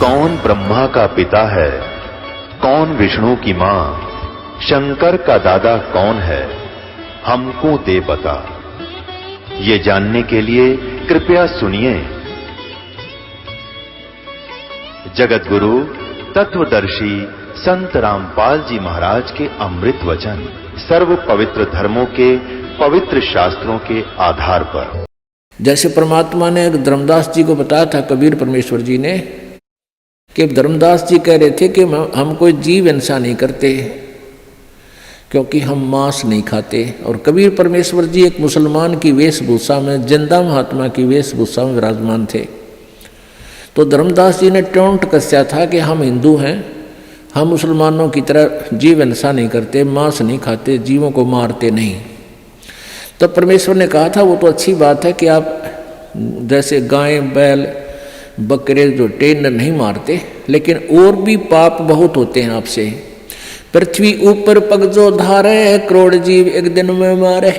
कौन ब्रह्मा का पिता है, कौन विष्णु की मां, शंकर का दादा कौन है, हमको दे बता। ये जानने के लिए कृपया सुनिए। जगत गुरु तत्वदर्शी संत रामपाल जी महाराज के अमृत वचन सर्व पवित्र धर्मों के पवित्र शास्त्रों के आधार पर। जैसे परमात्मा ने धर्मदास जी को बताया था, कबीर परमेश्वर जी ने, कि धर्मदास जी कह रहे थे कि हम कोई जीव हिंसा नहीं करते क्योंकि हम मांस नहीं खाते। और कबीर परमेश्वर जी एक मुसलमान की वेशभूषा में, जिंदा महात्मा की वेशभूषा में विराजमान थे। तो धर्मदास जी ने टोंट कसया था कि हम हिंदू हैं, हम मुसलमानों की तरह जीव हिंसा नहीं करते, मांस नहीं खाते, जीवों को मारते नहीं। तो परमेश्वर ने कहा था वो तो अच्छी बात है कि आप जैसे गाय बैल बकरे जो टेंडर नहीं मारते, लेकिन और भी पाप बहुत होते हैं आपसे। पृथ्वी ऊपर पग जो धारे, करोड़ जीव एक दिन में मारे।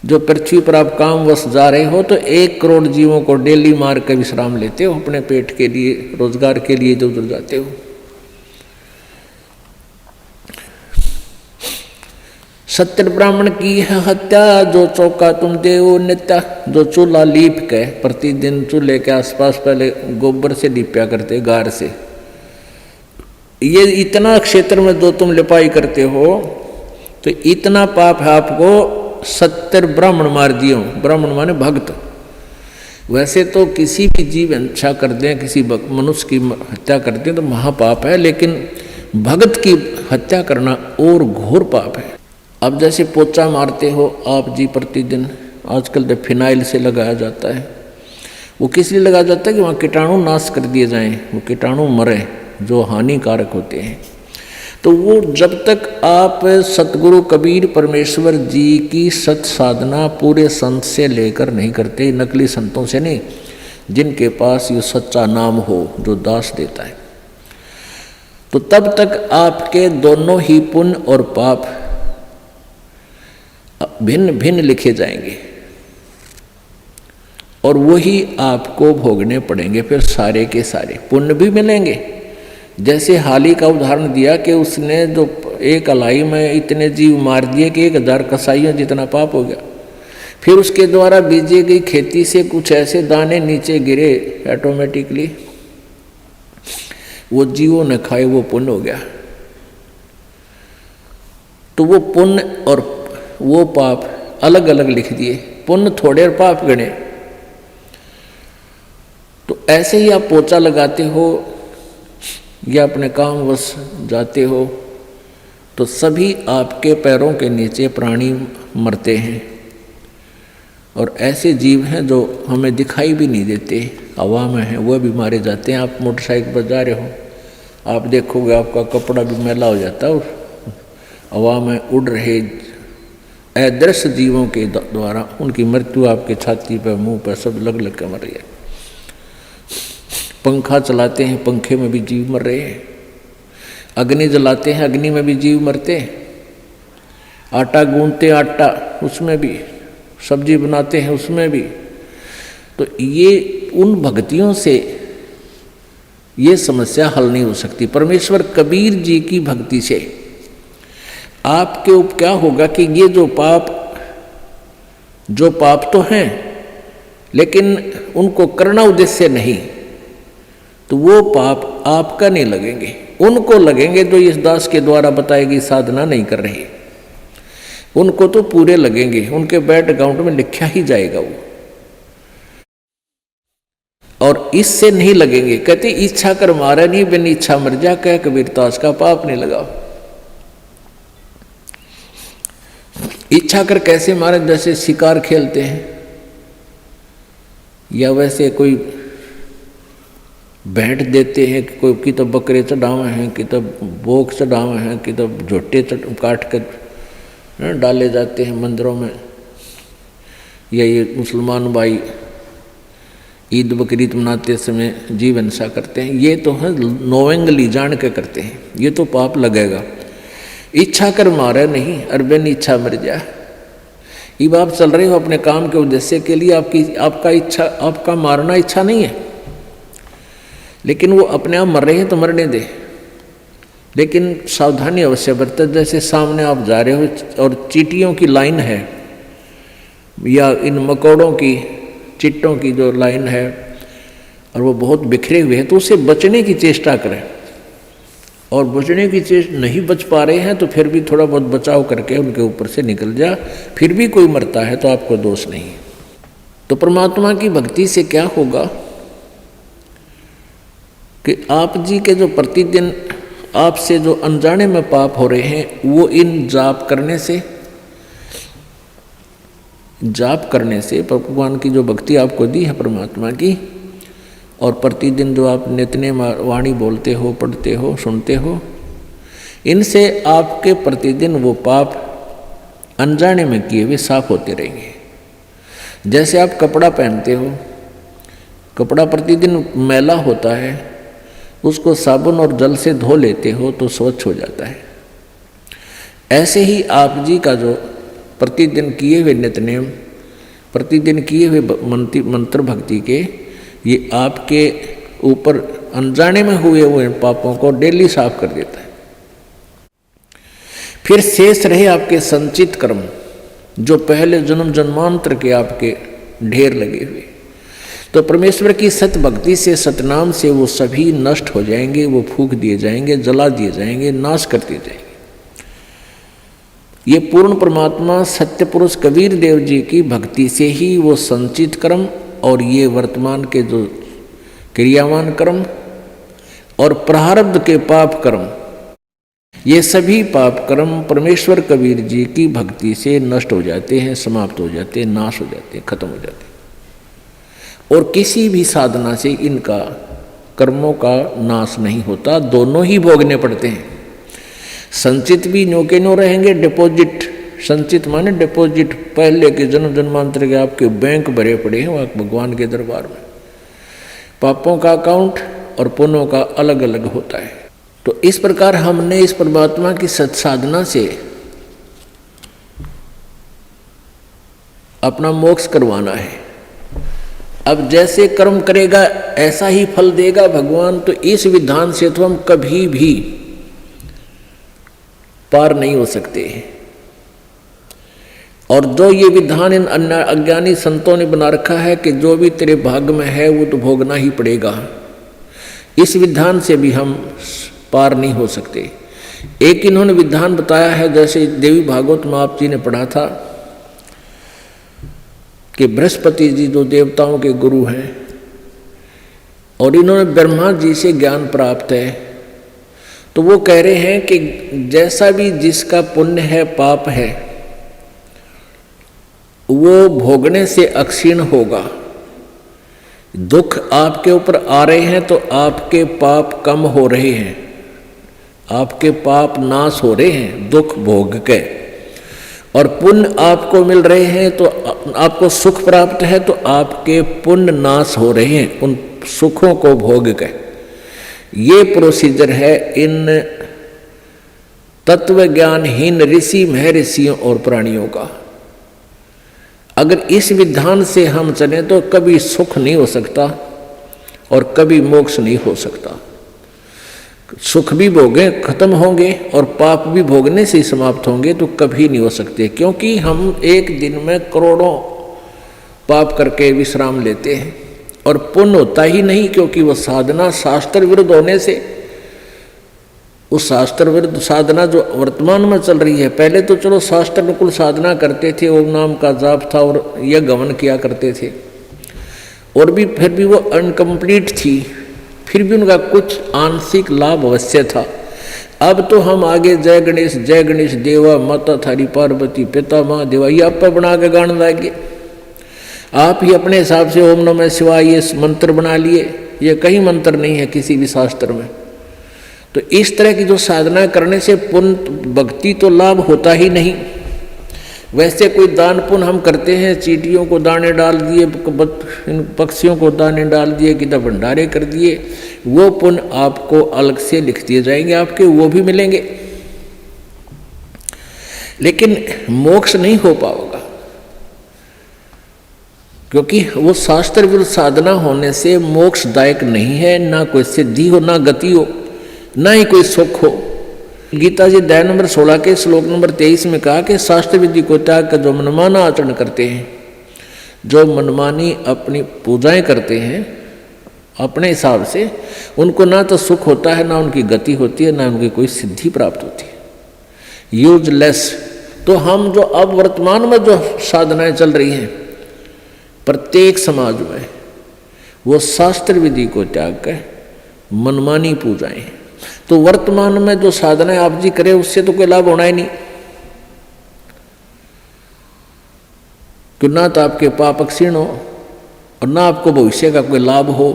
जो पृथ्वी पर आप कामवश जा रहे हो तो 1 करोड़ जीवों को डेली मार कर विश्राम लेते हो, अपने पेट के लिए, रोजगार के लिए इधर उधर जाते हो। सत्य ब्राह्मण की है हत्या, जो चौका तुम देव नित्या। जो चूल्हा लीप के प्रतिदिन चूल्हे के आसपास पहले गोबर से लीपया करते, गार से, ये इतना क्षेत्र में जो तुम लिपाई करते हो तो इतना पाप है आपको। 70 ब्राह्मण मार दियो। ब्राह्मण माने भक्त। वैसे तो किसी भी जीव हिंसा कर दें, किसी मनुष्य की हत्या कर दें तो महापाप है, लेकिन भगत की हत्या करना और घोर पाप है। अब जैसे पोचा मारते हो आप जी प्रतिदिन, आजकल तो फिनाइल से लगाया जाता है। वो किस लिए लगाया जाता है कि वहाँ कीटाणु नाश कर दिए जाएं, वो कीटाणु मरे जो हानिकारक होते हैं। तो वो जब तक आप सतगुरु कबीर परमेश्वर जी की सत साधना पूरे संत से लेकर नहीं करते, नकली संतों से नहीं, जिनके पास ये सच्चा नाम हो जो दास देता है, तो तब तक आपके दोनों ही पुण्य और पाप भिन्न भिन्न लिखे जाएंगे और वही आपको भोगने पड़ेंगे। फिर सारे के सारे पुण्य भी मिलेंगे। जैसे हाल ही का उदाहरण दिया कि उसने जो एक अलाई में इतने जीव मार दिए कि 1000 कसाईयों जितना पाप हो गया। फिर उसके द्वारा बीजी गई खेती से कुछ ऐसे दाने नीचे गिरे ऑटोमेटिकली, वो जीवों ने खाए, वो पुण्य हो गया। तो वो पुण्य और वो पाप अलग अलग लिख दिए, पुण्य थोड़े और पाप गणे। तो ऐसे ही आप पोचा लगाते हो या अपने काम वश जाते हो तो सभी आपके पैरों के नीचे प्राणी मरते हैं। और ऐसे जीव हैं जो हमें दिखाई भी नहीं देते, हवा में हैं, वह भी मारे जाते हैं। आप मोटरसाइकिल पर जा रहे हो, आप देखोगे आपका कपड़ा भी मैला हो जाता है और हवा में उड़ रहे अदृश्य जीवों के द्वारा उनकी मृत्यु आपके छाती पर, मुंह पर सब लग लग कर मर रही है। पंखा चलाते हैं, पंखे में भी जीव मर रहे हैं। अग्नि जलाते हैं, अग्नि में भी जीव मरते हैं। आटा गूंथते, आटा उसमें भी, सब्जी बनाते हैं उसमें भी। तो ये उन भक्तियों से ये समस्या हल नहीं हो सकती। परमेश्वर कबीर जी की भक्ति से आपके ऊपर क्या होगा कि ये जो पाप तो हैं, लेकिन उनको करना उद्देश्य नहीं, तो वो पाप आपका नहीं लगेंगे, उनको लगेंगे जो इस दास के द्वारा बताई गई साधना नहीं कर रही। उनको तो पूरे लगेंगे, उनके बैंक अकाउंट में लिखा ही जाएगा वो। और इससे नहीं लगेंगे। कहते इच्छा कर मारा नहीं, बिन इच्छा मर जा, कह कबीर दास का पाप नहीं लगा। इच्छा कर कैसे मारे? जैसे शिकार खेलते हैं या वैसे कोई भेंट देते हैं, कोई की तो बकरे चढ़ावे हैं, कि तो भोग चढ़ावे हैं, कि तो झोटे काट कर डाले जाते हैं मंदिरों में। या ये मुसलमान भाई ईद बकरीद मनाते समय जीव हिंसा करते हैं, ये तो है नोवेंगली जान के करते हैं, ये तो पाप लगेगा। इच्छा कर मारे नहीं, अरबन इच्छा मर जा। अब आप चल रहे हो अपने काम के उद्देश्य के लिए, आपका मारना इच्छा नहीं है। लेकिन वो अपने आप मर रहे हैं तो मरने दे, लेकिन सावधानी अवश्य बरतें। जैसे सामने आप जा रहे हो और चींटियों की लाइन है या इन मकोड़ों की, चिट्टों की जो लाइन है और वो बहुत बिखरे हुए हैं, तो उससे बचने की चेष्टा करें। और बचने की चेष्टा नहीं बच पा रहे हैं तो फिर भी थोड़ा बहुत बचाव करके उनके ऊपर से निकल जा, फिर भी कोई मरता है तो आपको दोष नहीं। तो परमात्मा की भक्ति से क्या होगा कि आप जी के जो प्रतिदिन आपसे जो अनजाने में पाप हो रहे हैं, वो इन जाप करने से भगवान की जो भक्ति आपको दी है परमात्मा की, और प्रतिदिन जो आप नित्य वाणी बोलते हो, पढ़ते हो, सुनते हो, इनसे आपके प्रतिदिन वो पाप अनजाने में किए हुए साफ होते रहेंगे। जैसे आप कपड़ा पहनते हो, कपड़ा प्रतिदिन मैला होता है, उसको साबुन और जल से धो लेते हो तो स्वच्छ हो जाता है। ऐसे ही आप जी का जो प्रतिदिन किए हुए नित्यनेम, प्रतिदिन किए हुए मंत्र भक्ति के, ये आपके ऊपर अनजाने में हुए हुए पापों को डेली साफ कर देता है। फिर शेष रहे आपके संचित कर्म, जो पहले जन्म जन्मांतर के आपके ढेर लगे हुए, तो परमेश्वर की सत भक्ति से, सतनाम से वो सभी नष्ट हो जाएंगे, वो फूंक दिए जाएंगे, जला दिए जाएंगे, नाश कर दिए जाएंगे। ये पूर्ण परमात्मा सत्य पुरुष कबीर देव जी की भक्ति से ही वो संचित कर्म और ये वर्तमान के जो क्रियावान कर्म और प्रारब्ध के पाप कर्म, ये सभी पाप कर्म परमेश्वर कबीर जी की भक्ति से नष्ट हो जाते हैं, समाप्त हो जाते हैं, नाश हो जाते हैं, खत्म हो जाते हैं। और किसी भी साधना से इनका कर्मों का नाश नहीं होता, दोनों ही भोगने पड़ते हैं। संचित भी न्यो के न्यो रहेंगे, डिपॉजिट, संचित माने डिपॉजिट, पहले के जन्म जन्मांतर के आपके बैंक भरे पड़े हैं वहाँ भगवान के दरबार में। पापों का अकाउंट और पुण्यों का अलग अलग होता है। तो इस प्रकार हमने इस परमात्मा की सत्साधना से अपना मोक्ष करवाना है। अब जैसे कर्म करेगा ऐसा ही फल देगा भगवान, तो इस विधान से तो हम कभी भी पार नहीं हो सकते। और जो ये विधान इन अज्ञानी संतों ने बना रखा है कि जो भी तेरे भाग्य में है वो तो भोगना ही पड़ेगा, इस विधान से भी हम पार नहीं हो सकते। एक इन्होंने विधान बताया है, जैसे देवी भागवत में आप जी ने पढ़ा था कि बृहस्पति जी जो देवताओं के गुरु हैं और इन्होंने ब्रह्मा जी से ज्ञान प्राप्त है, तो वो कह रहे हैं कि जैसा भी जिसका पुण्य है, पाप है, वो भोगने से अक्षीण होगा। दुख आपके ऊपर आ रहे हैं तो आपके पाप कम हो रहे हैं, आपके पाप नाश हो रहे हैं दुख भोग के, और पुण्य आपको मिल रहे हैं तो आपको सुख प्राप्त है तो आपके पुण्य नाश हो रहे हैं उन सुखों को भोग के। ये प्रोसीजर है इन तत्व ज्ञानहीन ऋषि महर्षियों और प्राणियों का। अगर इस विधान से हम चलें तो कभी सुख नहीं हो सकता और कभी मोक्ष नहीं हो सकता। सुख भी भोगे खत्म होंगे और पाप भी भोगने से ही समाप्त होंगे, तो कभी नहीं हो सकते, क्योंकि हम एक दिन में करोड़ों पाप करके विश्राम लेते हैं और पुण्य होता ही नहीं, क्योंकि वो साधना शास्त्र विरुद्ध होने से, उस शास्त्र विरुद्ध साधना जो वर्तमान में चल रही है, पहले तो चलो शास्त्र अनुकूल साधना करते थे, ओम नाम का जाप था और यज्ञ हवन किया करते थे, और भी फिर भी वो अनकम्प्लीट थी, फिर भी उनका कुछ आंशिक लाभ अवश्य था। अब तो हम आगे जय गणेश देवा माता थारी पार्वती पिता माँ देवा, ये आप बना के गाने लागे, आप ही अपने हिसाब से ओम नमः शिवाय ये मंत्र बना लिए, ये कहीं मंत्र नहीं है किसी भी शास्त्र में। तो इस तरह की जो साधना करने से पुण्य भक्ति तो लाभ होता ही नहीं। वैसे कोई दान पुण्य हम करते हैं, चींटियों को दाने डाल दिए, पक्षियों को दाने डाल दिए, किधर भंडारे कर दिए, वो पुण्य आपको अलग से लिख दिए जाएंगे, आपके वो भी मिलेंगे, लेकिन मोक्ष नहीं हो पाएगा, क्योंकि वो शास्त्र विरुद्ध साधना होने से मोक्षदायक नहीं है, ना कोई सिद्धि हो, ना गति हो, ना ही कोई सुख हो। गीता जी अध्याय नंबर 16 के श्लोक नंबर 23 में कहा कि शास्त्र विधि को त्याग कर जो मनमाना आचरण करते हैं, जो मनमानी अपनी पूजाएं करते हैं अपने हिसाब से, उनको ना तो सुख होता है, ना उनकी गति होती है, ना उनकी कोई सिद्धि प्राप्त होती है। यूजलेस। तो हम जो अब वर्तमान में जो साधनाएं चल रही हैं प्रत्येक समाज में, वो शास्त्र विधि को त्याग कर मनमानी पूजाएं। तो वर्तमान में जो साधनाएं आप जी करें उससे तो कोई लाभ होना ही नहीं, कि ना तो आपके पाप क्षीण हो और ना आपको भविष्य का कोई लाभ हो,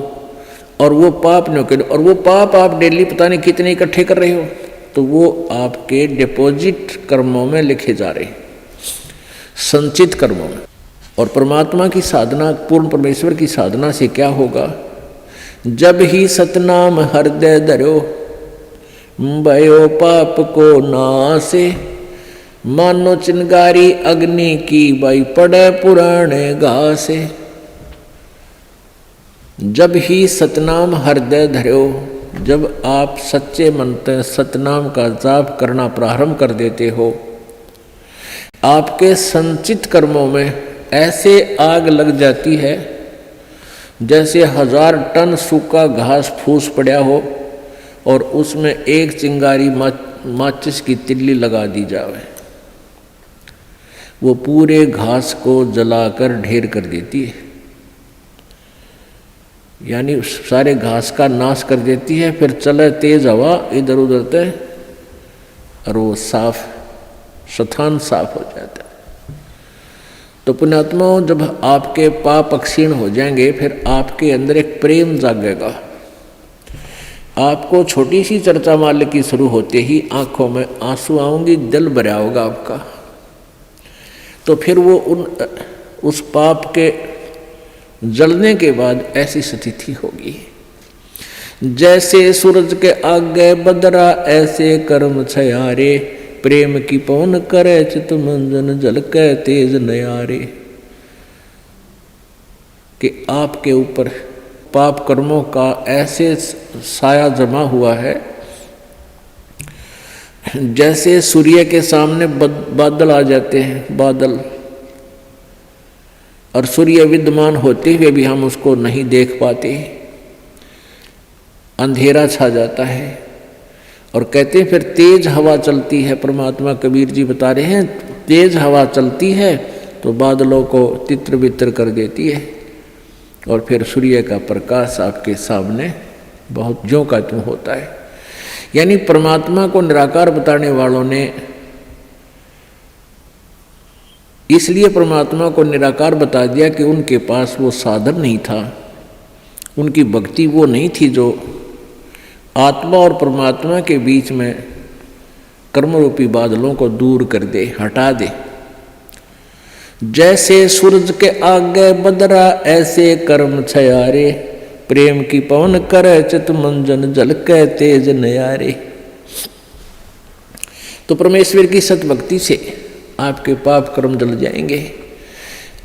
और वो पाप नहीं करे, और वो पाप आप डेली पता नहीं कितने इकट्ठे कर रहे हो, तो वो आपके डिपॉजिट कर्मों में लिखे जा रहे हैं, संचित कर्मों में। और परमात्मा की साधना, पूर्ण परमेश्वर की साधना से क्या होगा? जब ही सतनाम हृदय धरो भयो पाप को नासे, मानो चिंगारी अग्नि की भाई पड़े पुराने घासे। जब ही सतनाम हृदय धरो, जब आप सच्चे मन से सतनाम का जाप करना प्रारंभ कर देते हो, आपके संचित कर्मों में ऐसे आग लग जाती है जैसे 1000 टन सूखा घास फूस पड़ा हो और उसमें एक चिंगारी माचिस की तिल्ली लगा दी जाए, वो पूरे घास को जलाकर ढेर कर देती है, यानी सारे घास का नाश कर देती है। फिर चले तेज हवा इधर उधर से और वो साफ स्थान साफ हो जाता है। तो पुण्यात्माओं, जब आपके पाप क्षीण हो जाएंगे, फिर आपके अंदर एक प्रेम जागेगा। आपको छोटी सी चर्चा माल्य की शुरू होते ही आंखों में आंसू आऊंगी, दिल भरा होगा आपका। तो फिर वो उस पाप के जलने के बाद ऐसी स्थिति होगी, जैसे सूरज के आगे बदरा ऐसे कर्म छयारे, प्रेम की पवन करे चित मंजन जल के तेज नयारे। कि आपके ऊपर पाप कर्मों का ऐसे साया जमा हुआ है जैसे सूर्य के सामने बादल आ जाते हैं, बादल, और सूर्य विद्यमान होते हुए भी हम उसको नहीं देख पाते, अंधेरा छा जाता है। और कहते हैं फिर तेज हवा चलती है, परमात्मा कबीर जी बता रहे हैं, तेज हवा चलती है तो बादलों को तित्र बित्र कर देती है, और फिर सूर्य का प्रकाश आपके सामने बहुत ज्यों का त्यों होता है। यानी परमात्मा को निराकार बताने वालों ने इसलिए परमात्मा को निराकार बता दिया कि उनके पास वो साधन नहीं था, उनकी भक्ति वो नहीं थी जो आत्मा और परमात्मा के बीच में कर्मरूपी बादलों को दूर कर दे, हटा दे। जैसे सूरज के आगे बदरा ऐसे कर्म छयारे, प्रेम की पवन करे चित मंजन जल के तेज नयारे। तो परमेश्वर की सतभक्ति से आपके पाप कर्म जल जाएंगे,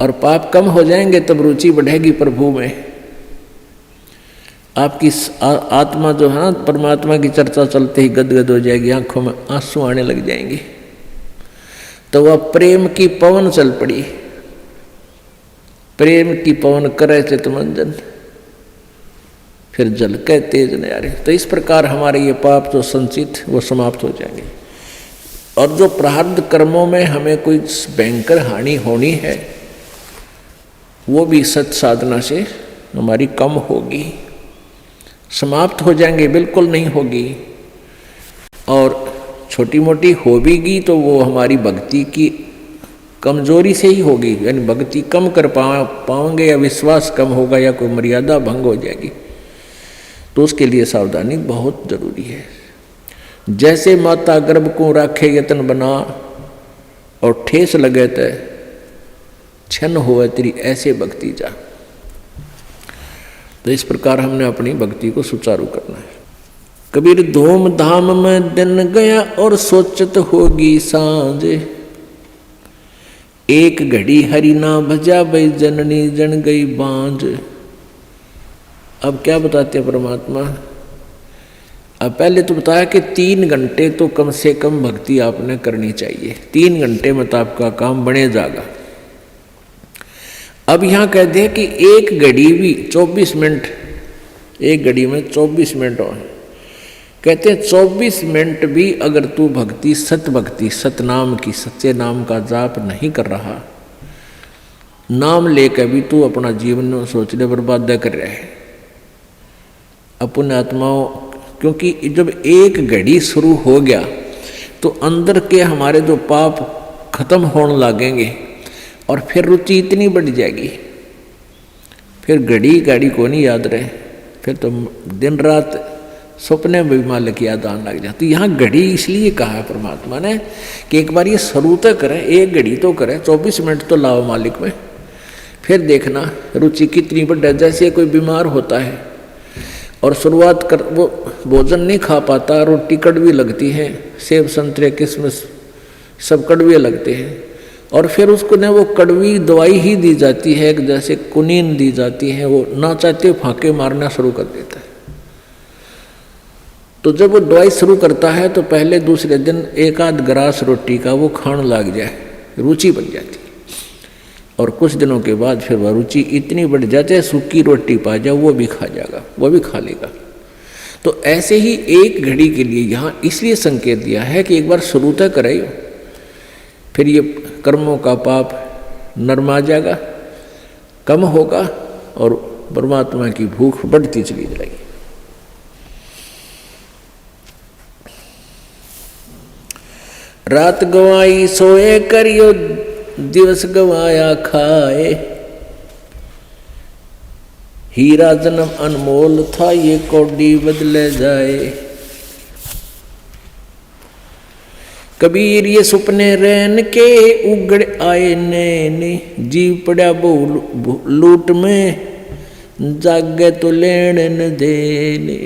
और पाप कम हो जाएंगे, तब रुचि बढ़ेगी प्रभु में। आपकी आत्मा जो है परमात्मा की चर्चा चलते ही गदगद हो जाएगी, आंखों में आंसू आने लग जाएंगे। तो वह प्रेम की पवन चल पड़ी, प्रेम की पवन करे चित मंजन, फिर जल के तेज नयारे। तो इस प्रकार हमारे ये पाप जो संचित वो समाप्त हो जाएंगे, और जो प्रारब्ध कर्मों में हमें कोई भयंकर हानि होनी है वो भी सत साधना से हमारी कम होगी, समाप्त हो जाएंगे, बिल्कुल नहीं होगी। और छोटी मोटी होगी तो वो हमारी भक्ति की कमजोरी से ही होगी, यानी भक्ति कम कर पाओगे, या विश्वास कम होगा, या कोई मर्यादा भंग हो जाएगी। तो उसके लिए सावधानी बहुत जरूरी है। जैसे माता गर्भ को राखे यतन बना, और ठेस लगे तो छन होवे तेरी ऐसे भक्ति जा। तो इस प्रकार हमने अपनी भक्ति को सुचारू करना है। कबीर धूम धाम में दिन गया और सोचत होगी सांझ, एक घड़ी हरि ना भजा भई जननी जन गई बांझ। अब क्या बताते हैं परमात्मा? अब पहले तो बताया कि 3 घंटे तो कम से कम भक्ति आपने करनी चाहिए, 3 घंटे में तो आपका काम बने जाएगा। अब यहाँ कह दे कि एक घड़ी भी 24 मिनट, एक घड़ी में 24 मिनट और कहते हैं 24 मिनट भी अगर तू भक्ति, सत भक्ति, सतनाम की, सच्चे नाम का जाप नहीं कर रहा, नाम लेकर भी तू अपना जीवन सोचने बर्बाद कर रहा है अपने आत्माओं। क्योंकि जब एक घड़ी शुरू हो गया तो अंदर के हमारे जो पाप खत्म होने लगेंगे और फिर रुचि इतनी बढ़ जाएगी, फिर घड़ी को नहीं याद रहे, फिर तो दिन रात सपने में भी मालिक याद आने लग जाती। यहाँ घड़ी इसलिए कहा है परमात्मा ने कि एक बार ये शुरू तो करें, एक घड़ी तो करें, 24 मिनट तो लाओ मालिक में, फिर देखना रुचि कितनी बढ़। जैसे कोई बीमार होता है और शुरुआत कर वो भोजन नहीं खा पाता, रोटी कड़वी लगती है, सेब संतरे किशमिश सब कड़वे लगते हैं, और फिर उसको ने वो कड़वी दवाई ही दी जाती है, जैसे कुनीन दी जाती है, वो ना चाहते फांके मारना शुरू कर देता है। तो जब वो दवाई शुरू करता है तो पहले दूसरे दिन एक आध ग्रास रोटी का वो खाने लग जाए, रुचि बन जाती है, और कुछ दिनों के बाद फिर वह रुचि इतनी बढ़ जाती है, सूखी रोटी पा जाए वो भी खा जाएगा, वो भी खा लेगा। तो ऐसे ही एक घड़ी के लिए यहाँ इसलिए संकेत दिया है कि एक बार शुरू तक करे, फिर ये कर्मों का पाप नरमा जाएगा, कम होगा और परमात्मा की भूख बढ़ती चली जाएगी। रात गवाई सोए करियो, दिवस गवाया खाए, हीरा जन्म अनमोल था, ये कौड़ी बदले जाए। कबीर ये सुपने रैन के उगड़ आए नैने, जीव पड़ा बहु लूट में, जागे तो लेन न देने।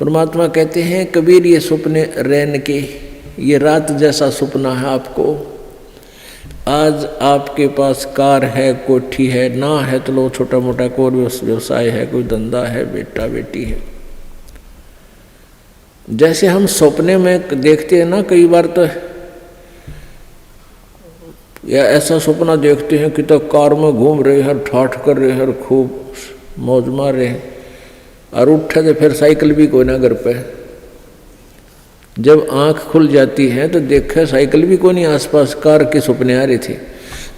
परमात्मा कहते हैं कबीर ये सुपने रैन के, ये रात जैसा सपना है आपको। आज आपके पास कार है, कोठी है, ना है तो लो छोटा मोटा कोई व्यवसाय है, कोई धंधा है, बेटा बेटी है। जैसे हम सपने में देखते हैं ना, कई बार तो या ऐसा सपना देखते हैं कि तो कार में घूम रहे हैं, ठाठ कर रहे हैं, खूब मौज मार रहे हैं, और उठे तो फिर साइकिल भी कोई ना घर पे। जब आंख खुल जाती है तो देखे साइकिल भी कोई नहीं आसपास, कार के सपने आ रहे थे।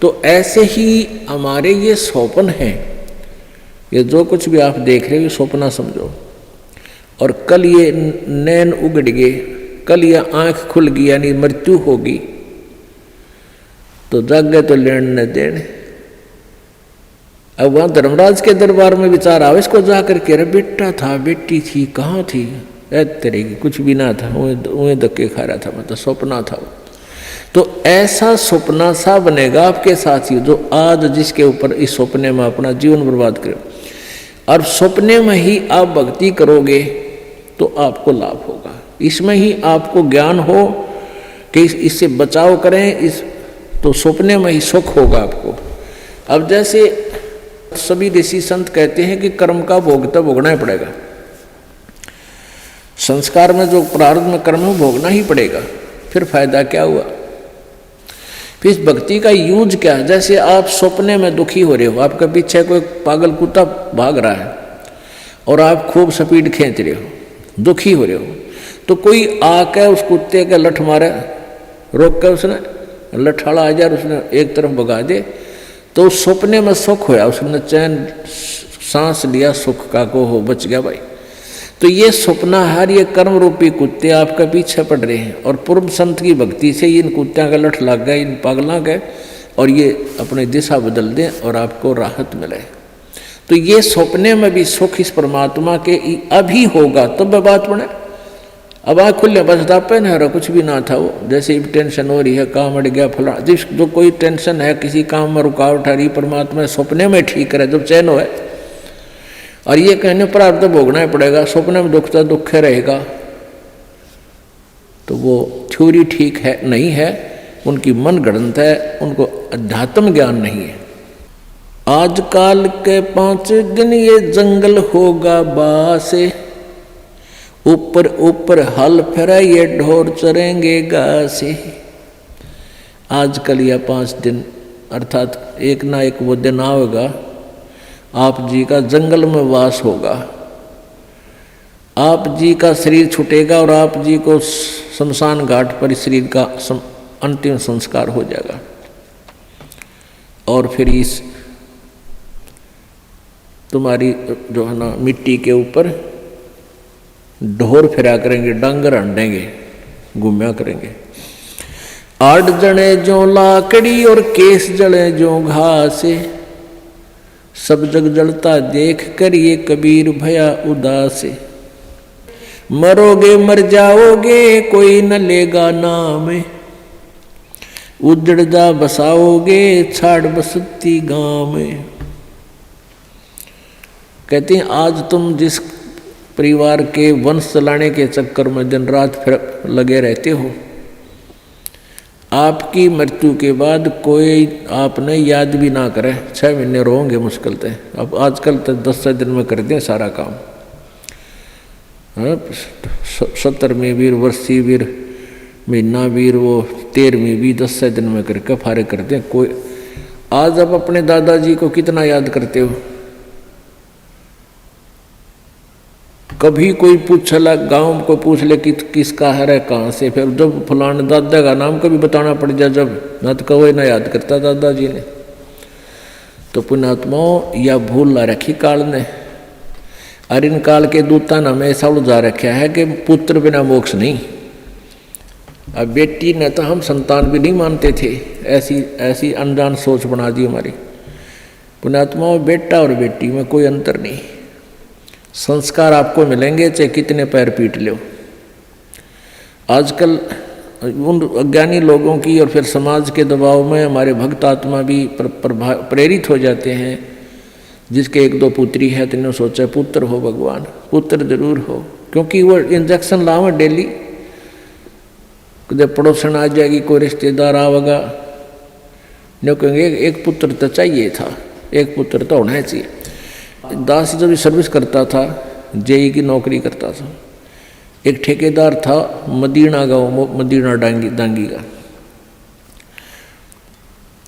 तो ऐसे ही हमारे ये स्वप्न हैं, ये जो कुछ भी आप देख रहे हो सपना समझो। और कल ये नैन उगड़ गए, कल ये आंख खुल गई, यानी मृत्यु होगी, तो जागे तो लेन न देन। अब वहाँ धर्मराज के दरबार में विचार आवे इसको जाकर के, अरे बेटा था, बेटी थी, कहाँ थी, तेरे की कुछ भी ना था, उन्हें धक्के खा रहा था, मतलब सपना था। तो ऐसा सपना सा बनेगा आपके साथ ही, जो आज जिसके ऊपर इस सपने में अपना जीवन बर्बाद करे। और सपने में ही आप भक्ति करोगे तो आपको लाभ होगा, इसमें ही आपको ज्ञान हो कि इससे बचाव करें, तो सपने में ही सुख होगा आपको। अब जैसे सभी ऋषि संत कहते हैं कि कर्म का भोग तो भोगना ही पड़ेगा, संस्कार में जो प्रारब्ध में कर्म है भोगना ही पड़ेगा, फिर फायदा क्या हुआ। फिर इस भक्ति का यूज क्या है? जैसे आप सपने में दुखी हो रहे हो, आपके पीछे कोई पागल कुत्ता भाग रहा है और आप खूब स्पीड खींच रहे हो, दुखी हो रहे हो, तो कोई आके उस कुत्ते के लठ मारे, रोक कर उसने लठाड़ा आ जाए, उसने एक तरफ भगा दे, तो सपने में सुख होया, उसने चैन सांस लिया सुख का, को हो बच गया भाई। तो ये सपना हर ये कर्म रूपी कुत्ते आपका पीछे पड़ रहे हैं, और पूर्व संत की भक्ति से इन कुत्तियों का लठ लग गए, इन पागलों के, और ये अपनी दिशा बदल दें और आपको राहत मिले। तो ये सपने में भी सुख इस परमात्मा के अभी होगा, तब तो बात बने। अब आँख खुले बस दापे न हो, कुछ भी ना था वो, जैसे टेंशन हो रही है, काम अड़ गया फला, जिस जो कोई टेंशन है, किसी काम में रुकावट आ रही, परमात्मा सपने में ठीक करे जब चैन हो। और ये कहने पर आप तो भोगना ही पड़ेगा, सपने में दुख तो दुख रहेगा, तो वो थ्योरी ठीक है नहीं है, उनकी मन गढ़ंत है, उनको अध्यात्म ज्ञान नहीं है। आजकल के 5 दिन ये जंगल होगा बासे, ऊपर ऊपर हल फिरा ये ढोर चरेंगे घासे। आजकल यह 5 दिन अर्थात एक ना एक वो दिन आएगा, आप जी का जंगल में वास होगा, आप जी का शरीर छूटेगा और आप जी को शमशान घाट पर शरीर का अंतिम संस्कार हो जाएगा। और फिर इस तुम्हारी जो है ना मिट्टी के ऊपर ढोर फिरा करेंगे, डांगर हंडेंगे, घूमया करेंगे। 8 जने जो लाकड़ी और केस जले जो घासे, सब जग जलता देख कर ये कबीर भया उदासे। मरोगे मर जाओगे कोई न लेगा नाम, उजड़ जा बसाओगे छाड़ बसती गांव में। कहते हैं आज तुम जिस परिवार के वंश चलाने के चक्कर में दिन रात फिर लगे रहते हो, आपकी मृत्यु के बाद कोई आपने याद भी ना करे, 6 महीने रोंगे मुश्किल से। अब आजकल तो 10 दिन में कर दें सारा काम। 70वीं वीर, वर्षी वीर, महीना वीर, वो 13वीं भी 10 दिन में करके फारे कर दें। कोई आज आप अपने दादाजी को कितना याद करते हो? कभी कोई पूछला, गांव को पूछ ले कि किसका है कहाँ से, फिर जब फलाने दादा का नाम कभी बताना पड़ जाए, जब ना तो कोई ना याद करता दादाजी ने। तो पुण्यात्माओं या भूल ला रखी काल ने, और इन काल के दूता ने हमें ऐसा उलझा रखा है कि पुत्र बिना मोक्ष नहीं। अब बेटी ने तो हम संतान भी नहीं मानते थे, ऐसी अनजान सोच बना दी हमारी। पुण्यात्माओं बेटा और बेटी में कोई अंतर नहीं, संस्कार आपको मिलेंगे चाहे कितने पैर पीट लो। आजकल उन अज्ञानी लोगों की और फिर समाज के दबाव में हमारे भक्त आत्मा भी प्रेरित हो जाते हैं। जिसके 1-2 पुत्री है तो इन्होंने सोचा पुत्र हो भगवान, पुत्र जरूर हो, क्योंकि वो इंजेक्शन लावे डेली। जब पड़ोसन आ जाएगी, कोई रिश्तेदार आवेगा, नहीं कहेंगे एक पुत्र तो चाहिए था, एक पुत्र तो होना चाहिए। दास जब सर्विस करता था, जेई की नौकरी करता था, एक ठेकेदार था मदीना गाँव, मदीना डांगी का,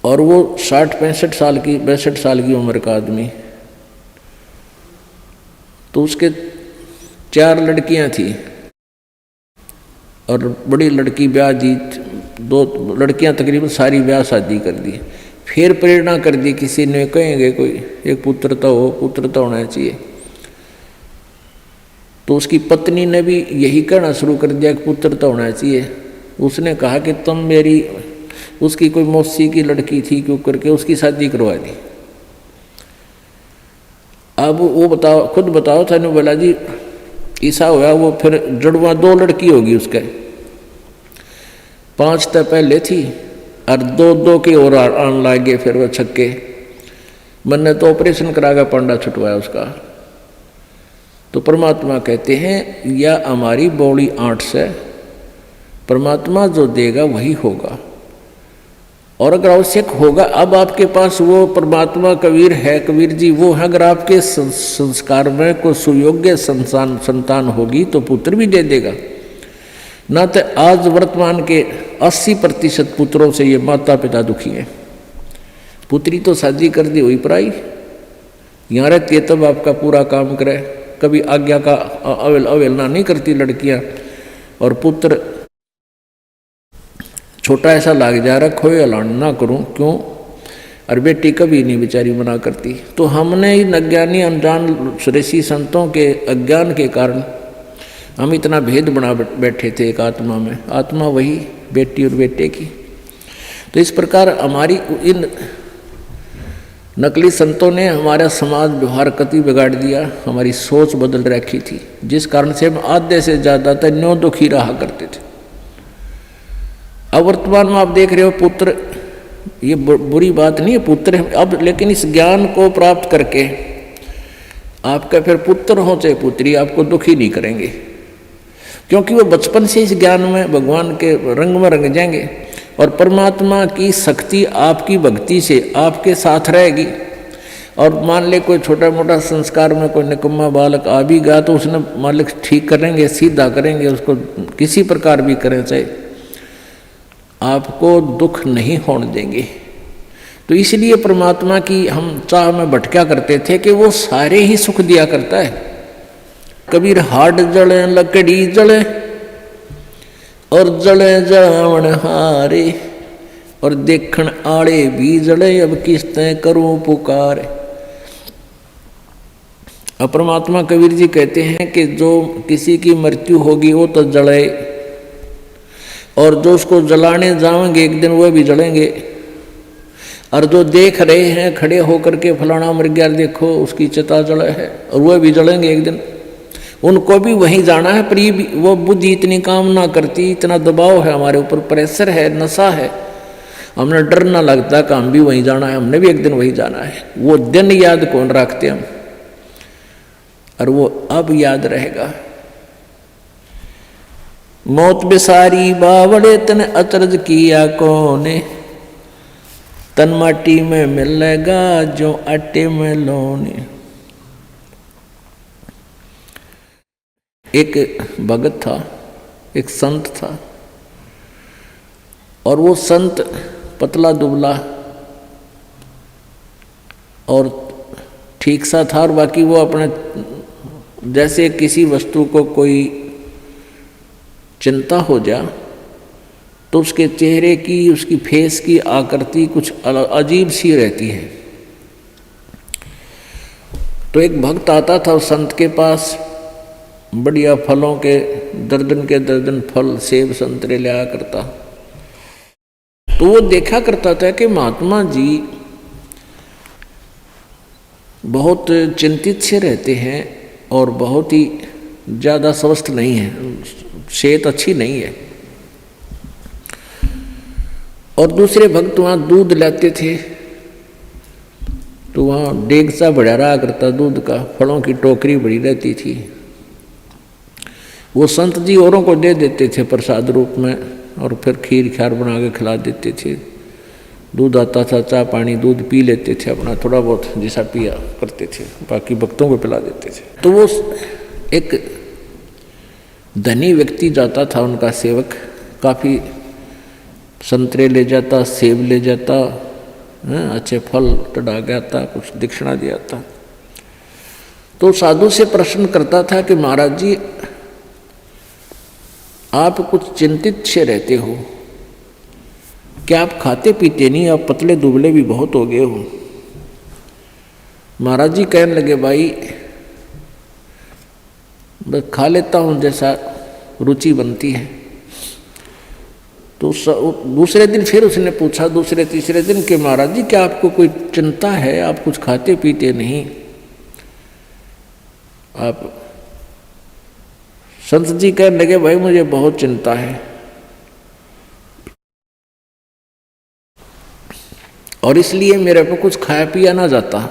और वो 60-65 साल की 62 साल की उम्र का आदमी। तो उसके 4 लड़कियां थी और बड़ी लड़की ब्याह दी, 2 लड़कियां तकरीबन सारी ब्याह शादी कर दी। फिर प्रेरणा कर दी, किसी ने कहेंगे कोई एक पुत्र तो हो, पुत्र तो होना चाहिए। तो उसकी पत्नी ने भी यही कहना शुरू कर दिया कि पुत्र तो होना चाहिए। उसने कहा कि तुम मेरी, उसकी कोई मौसी की लड़की थी क्यों करके उसकी शादी करवा दी। अब वो बताओ, खुद बताओ था, बोला जी ऐसा हुआ, वो फिर जड़वा 2 लड़की होगी उसके, 5 तो पहले थी और 2 के और आन लागे। फिर वो छक्के, मैंने तो ऑपरेशन करागा, पांडा छुटवाया उसका। तो परमात्मा कहते हैं या हमारी बॉडी 8 से, परमात्मा जो देगा वही होगा। और अगर आवश्यक होगा, अब आपके पास वो परमात्मा कबीर है, कबीर जी वो है, अगर आपके संस्कार में कोई सुयोग्य संतान होगी तो पुत्र भी दे देगा। ना तो आज वर्तमान के 80% पुत्रों से ये माता पिता दुखी हैं। पुत्री तो शादी कर दी हुई पराई, यहाँ रहती है तब आपका पूरा काम करे, कभी आज्ञा का अवहेलना नहीं करती लड़कियाँ, और पुत्र छोटा ऐसा लाग जा रखो ऐलान ना करूं क्यों, और बेटी कभी नहीं बेचारी मना करती। तो हमने इन अज्ञानी अनजान ऋषि संतों के अज्ञान के कारण हम इतना भेद बना बैठे थे एक आत्मा में, आत्मा वही बेटी और बेटे की। तो इस प्रकार हमारी इन नकली संतों ने हमारा समाज व्यवहार कति बिगाड़ दिया, हमारी सोच बदल रखी थी, जिस कारण से हम आधे से ज़्यादा तो न्यों दुखी रहा करते थे। अब वर्तमान में आप देख रहे हो पुत्र, ये बुरी बात नहीं है पुत्र अब, लेकिन इस ज्ञान को प्राप्त करके आपका फिर पुत्र हो चाहे पुत्री आपको दुखी नहीं करेंगे। क्योंकि वो बचपन से इस ज्ञान में भगवान के रंग में रंग जाएंगे और परमात्मा की शक्ति आपकी भक्ति से आपके साथ रहेगी। और मान ले कोई छोटा मोटा संस्कार में कोई निकम्मा बालक आ भी गया तो उसने मालिक ठीक करेंगे, सीधा करेंगे, उसको किसी प्रकार भी करें, चाहे आपको दुख नहीं होने देंगे। तो इसलिए परमात्मा की हम चाह में भटका करते थे कि वो सारे ही सुख दिया करता है। कबीर हाड जले लकड़ी जले और जले जावण हारे और देखण आड़े भी जले, अब किस्तें करूं पुकार। अब परमात्मा कबीर जी कहते हैं कि जो किसी की मृत्यु होगी वो तो जले, और जो उसको जलाने जाएंगे एक दिन वह भी जलेंगे, और जो देख रहे हैं खड़े होकर के फलाना मर गया देखो उसकी चिता जले है, और वह भी जलेंगे एक दिन, उनको भी वहीं जाना है। पर वो बुद्धि इतनी काम ना करती, इतना दबाव है हमारे ऊपर, प्रेशर है, नशा है, हमने डर ना लगता कि हम भी वहीं जाना है, हमने भी एक दिन वहीं जाना है। वो दिन याद कौन रखते हम, और वो अब याद रहेगा। मौत बेसारी बावड़े तन अचरज किया कोने, तन माटी में मिलेगा जो आटे में लोने। एक भगत था, एक संत था, और वो संत पतला दुबला और ठीक सा था, और बाकी वो अपने जैसे किसी वस्तु को कोई चिंता हो जा तो उसके चेहरे की, उसकी फेस की आकृति कुछ अजीब सी रहती है। तो एक भक्त आता था उस संत के पास, बढ़िया फलों के दर्जन फल सेब संतरे लाया करता। तो वो देखा करता था कि महात्मा जी बहुत चिंतित से रहते हैं और बहुत ही ज़्यादा स्वस्थ नहीं है, सेहत अच्छी नहीं है। और दूसरे भक्त वहाँ दूध लाते थे तो वहाँ डेग सा बढ़ा रहा करता दूध का, फलों की टोकरी बड़ी रहती थी। वो संत जी औरों को दे देते थे प्रसाद रूप में, और फिर खीर ख्यार बना के खिला देते थे। दूध आता था, चाय पानी दूध पी लेते थे, अपना थोड़ा बहुत जैसा पिया करते थे, बाकी भक्तों को पिला देते थे। तो वो एक धनी व्यक्ति जाता था, उनका सेवक, काफ़ी संतरे ले जाता, सेब ले जाता, अच्छे फल चढ़ा गया था, कुछ दक्षिणा दिया था। तो साधु से प्रश्न करता था कि महाराज जी आप कुछ चिंतित से रहते हो, क्या आप खाते पीते नहीं, आप पतले दुबले भी बहुत हो गए हो। महाराज जी कहने लगे भाई बस खा लेता हूँ जैसा रुचि बनती है। तो दूसरे दिन फिर उसने पूछा, दूसरे तीसरे दिन कि महाराज जी क्या आपको कोई चिंता है, आप कुछ खाते पीते नहीं। आप संत जी कहने लगे भाई मुझे बहुत चिंता है, और इसलिए मेरे को कुछ खाया पिया ना जाता।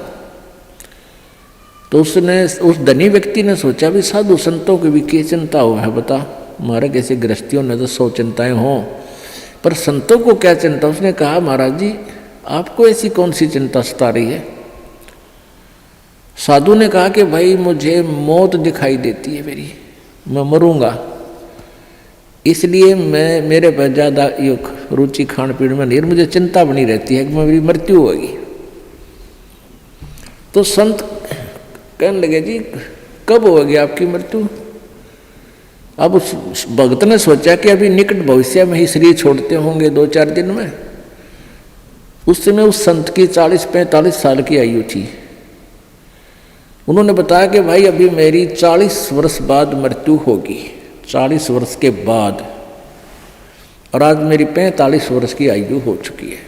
तो उस धनी व्यक्ति ने सोचा भी साधु संतों की भी क्या चिंता हो है बता, हमारे कैसे गृहस्थियों ने तो 100 चिंताएं हों, पर संतों को क्या चिंता। उसने कहा महाराज जी आपको ऐसी कौन सी चिंता सता रही है। साधु ने कहा कि भाई मुझे मौत दिखाई देती है मेरी, मैं मरूंगा, इसलिए मैं मेरे पर ज़्यादा रुचि खान पीन में नहीं, मुझे चिंता बनी रहती है कि मेरी मृत्यु होगी। तो संत कहने लगे जी कब होगी आपकी मृत्यु। अब उस भक्त ने सोचा कि अभी निकट भविष्य में ही शरीर छोड़ते होंगे 2-4 दिन में। उस समय उस संत की 40-45 साल की आयु थी। उन्होंने बताया कि भाई अभी मेरी 40 वर्ष बाद मृत्यु होगी, 40 वर्ष के बाद, और आज मेरी 45 वर्ष की आयु हो चुकी है।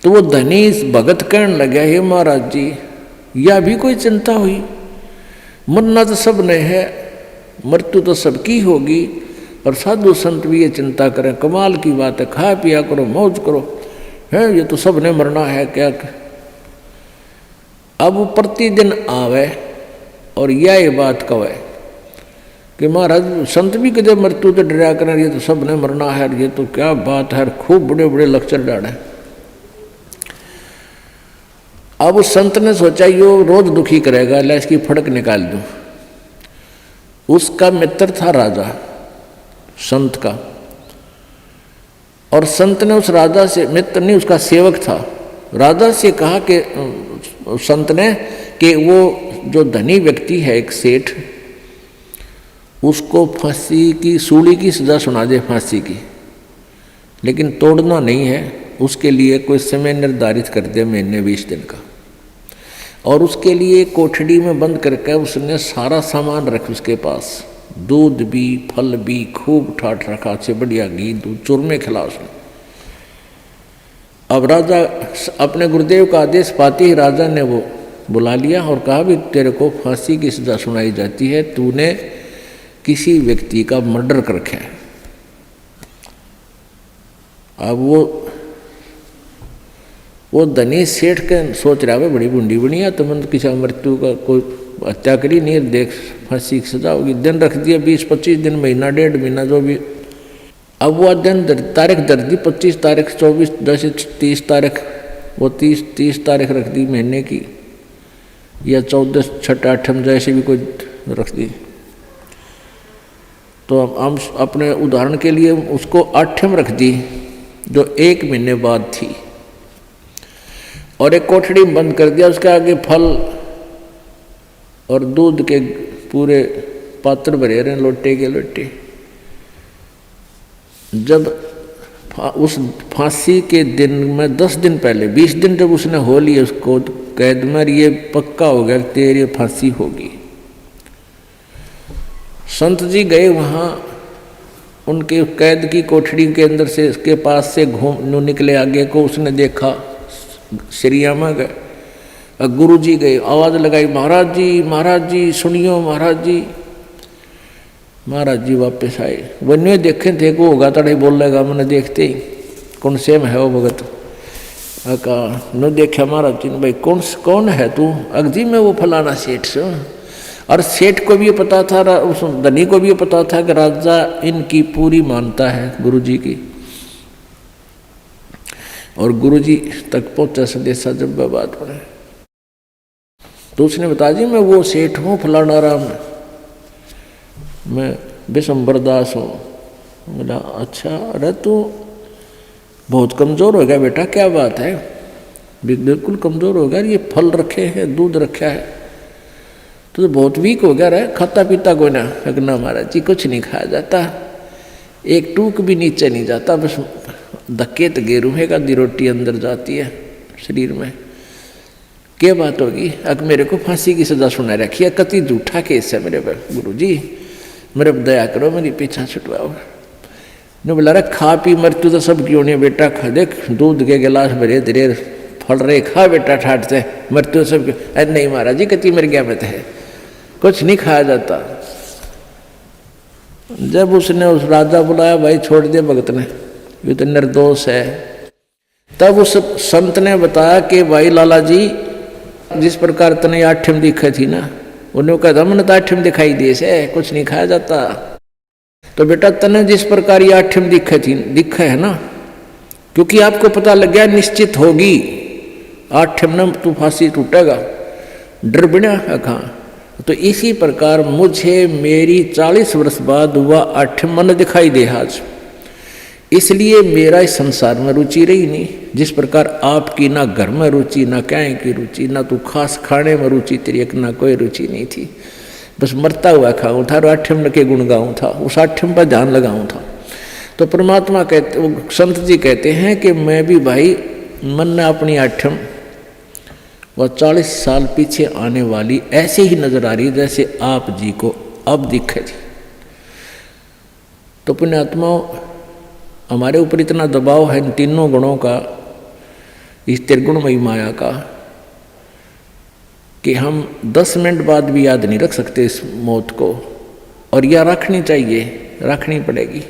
तो वो धनी भगत कहने लगा हे महाराज जी यह भी कोई चिंता हुई, मरना तो सब ने है, मृत्यु तो सबकी होगी, और साधु संत भी ये चिंता करें, कमाल की बात है, खा पिया करो, मौज करो, है ये तो सब ने मरना है क्या। अब प्रतिदिन आवे और यह बात कहे कि महाराज संत भी कदे मृत्यु तो डरा कर, ये तो सब ने मरना है, ये तो क्या बात है, खूब बड़े बड़े लेक्चर डाले। अब उस संत ने सोचा यो रोज दुखी करेगा, ले इसकी फड़क निकाल दूं। उसका मित्र था राजा, संत का, और संत ने उस राजा से, मित्र नहीं उसका सेवक था, राजा से कहा कि संत ने कि वो जो धनी व्यक्ति है एक सेठ, उसको फांसी की, सूली की सजा सुना दे, फांसी की, लेकिन तोड़ना नहीं है, उसके लिए कोई समय निर्धारित कर दे, महीने 20 दिन का, और उसके लिए कोठड़ी में बंद करके उसने सारा सामान रख उसके पास, दूध भी फल भी खूब ठाठ रखा, से बढ़िया घी दूध चूरमे खिला उसने। अब राजा अपने गुरुदेव का आदेश पाते ही राजा ने वो बुला लिया और कहा भी तेरे को फांसी की सजा सुनाई जाती है, तूने किसी व्यक्ति का मर्डर कर रखा है। अब वो धनी सेठ के सोच रहा है बड़ी बुंडी बनी है, तुमने तो किसी मृत्यु का कोई हत्या करी नहीं, देख फांसी की सजा होगी, दिन रख दिया 20-25 दिन, महीना 1.5 महीना जो भी। अब वह दिन तारीख दर दी, 25 तारीख 24 10 30 तारीख, वो 30 तारीख रख दी महीने की, या 14 6 8 जैसे भी कोई रख दी। तो हम अपने उदाहरण के लिए उसको 8 रख दी, जो 1 महीने बाद थी, और एक कोठड़ी में बंद कर दिया, उसके आगे फल और दूध के पूरे पात्र भरे रहे, लोटे के लोटे। जब उस फांसी के दिन में 10 दिन पहले, 20 दिन जब उसने हो लिया उसको कैद में, ये पक्का हो गया कि तेरी फांसी होगी। संत जी गए वहाँ, उनके कैद की कोठड़ी के अंदर से, इसके पास से घूम निकले, आगे को उसने देखा, श्रिया में गए, गुरु जी गए, आवाज़ लगाई, महाराज जी सुनियो महाराज जी। महाराज जी वापस आए, वन्य देखे थे को होगा तड़े बोल लेगा, मैंने देखते ही कौन से में है वो भगत, कहा न देखा महाराज जी ने, भाई कौन है तू? अगजी में वो फलाना सेठ से। और सेठ को भी ये पता था, उस धनी को भी ये पता था कि राजा इनकी पूरी मानता है गुरु जी की, और गुरु जी तक पहुंचा संदेशा जब बात पड़े। तो उसने बताया जी मैं वो सेठ हूँ फलाना राम, मैं विशंबर दास हूँ। बोला अच्छा, अरे तू बहुत कमज़ोर हो गया बेटा, क्या बात है? बिल्कुल कमज़ोर हो गया, ये फल रखे हैं, दूध रखा है, तो बहुत वीक हो गया रे, खाता पीता कोई ना? ना महाराज जी कुछ नहीं खाया जाता, एक टूक भी नीचे नहीं जाता, बस धक्के तो गेरू है, आधी रोटी अंदर जाती है शरीर में। क्या बात होगी? अब मेरे को फांसी की सजा सुना रखी है, कति झूठा केस है मेरे पर, गुरु जी मेरे पर दया करो, मेरी पीछा छुटवाओ। ने बोला रे खा पी मृत्यु तो सब क्यों नहीं बेटा, खा देख दूध के गिलास भरे धीरे फल रहे, खा बेटा ठाट से, मृत्यु सब क्यों? अरे नहीं महाराज जी कति मर गया मत है, कुछ नहीं खाया जाता। जब उसने उस राजा बुलाया, भाई छोड़ दिया भगत ने, ये तो निर्दोष है। तब उस संत ने बताया कि भाई लाला जी जिस प्रकार तने 8 दिखे थी ना, उन्होंने कहा मैंने तो 8 दिखाई दिए से, कुछ नहीं खाया जाता। तो बेटा तने जिस प्रकार ये 8 दिखे है ना, क्योंकि आपको पता लग गया निश्चित होगी 8 में तू फांसी टूटेगा, डर बिना कहाँ। तो इसी प्रकार मुझे मेरी 40 वर्ष बाद हुआ 8 मन दिखाई दे आज, इसलिए मेरा इस संसार में रुचि रही नहीं। जिस प्रकार आपकी ना घर में रुचि, ना क्या की रुचि, ना तू खास खाने में रुचि तेरी, एक ना कोई रुचि नहीं थी, बस मरता हुआ खाऊं था, 8 के गुण गाऊं था, उस 8 पर ध्यान लगाऊं था। तो परमात्मा कहते, संत जी कहते हैं कि मैं भी भाई मन ने अपनी 8 वह 40 साल पीछे आने वाली ऐसे ही नजर आ रही जैसे आप जी को अब दिखे थी। तो पुण्यात्माओं हमारे ऊपर इतना दबाव है इन तीनों गुणों का, इस त्रिगुणमयी माया का, कि हम 10 मिनट बाद भी याद नहीं रख सकते इस मौत को, और यह रखनी चाहिए, रखनी पड़ेगी।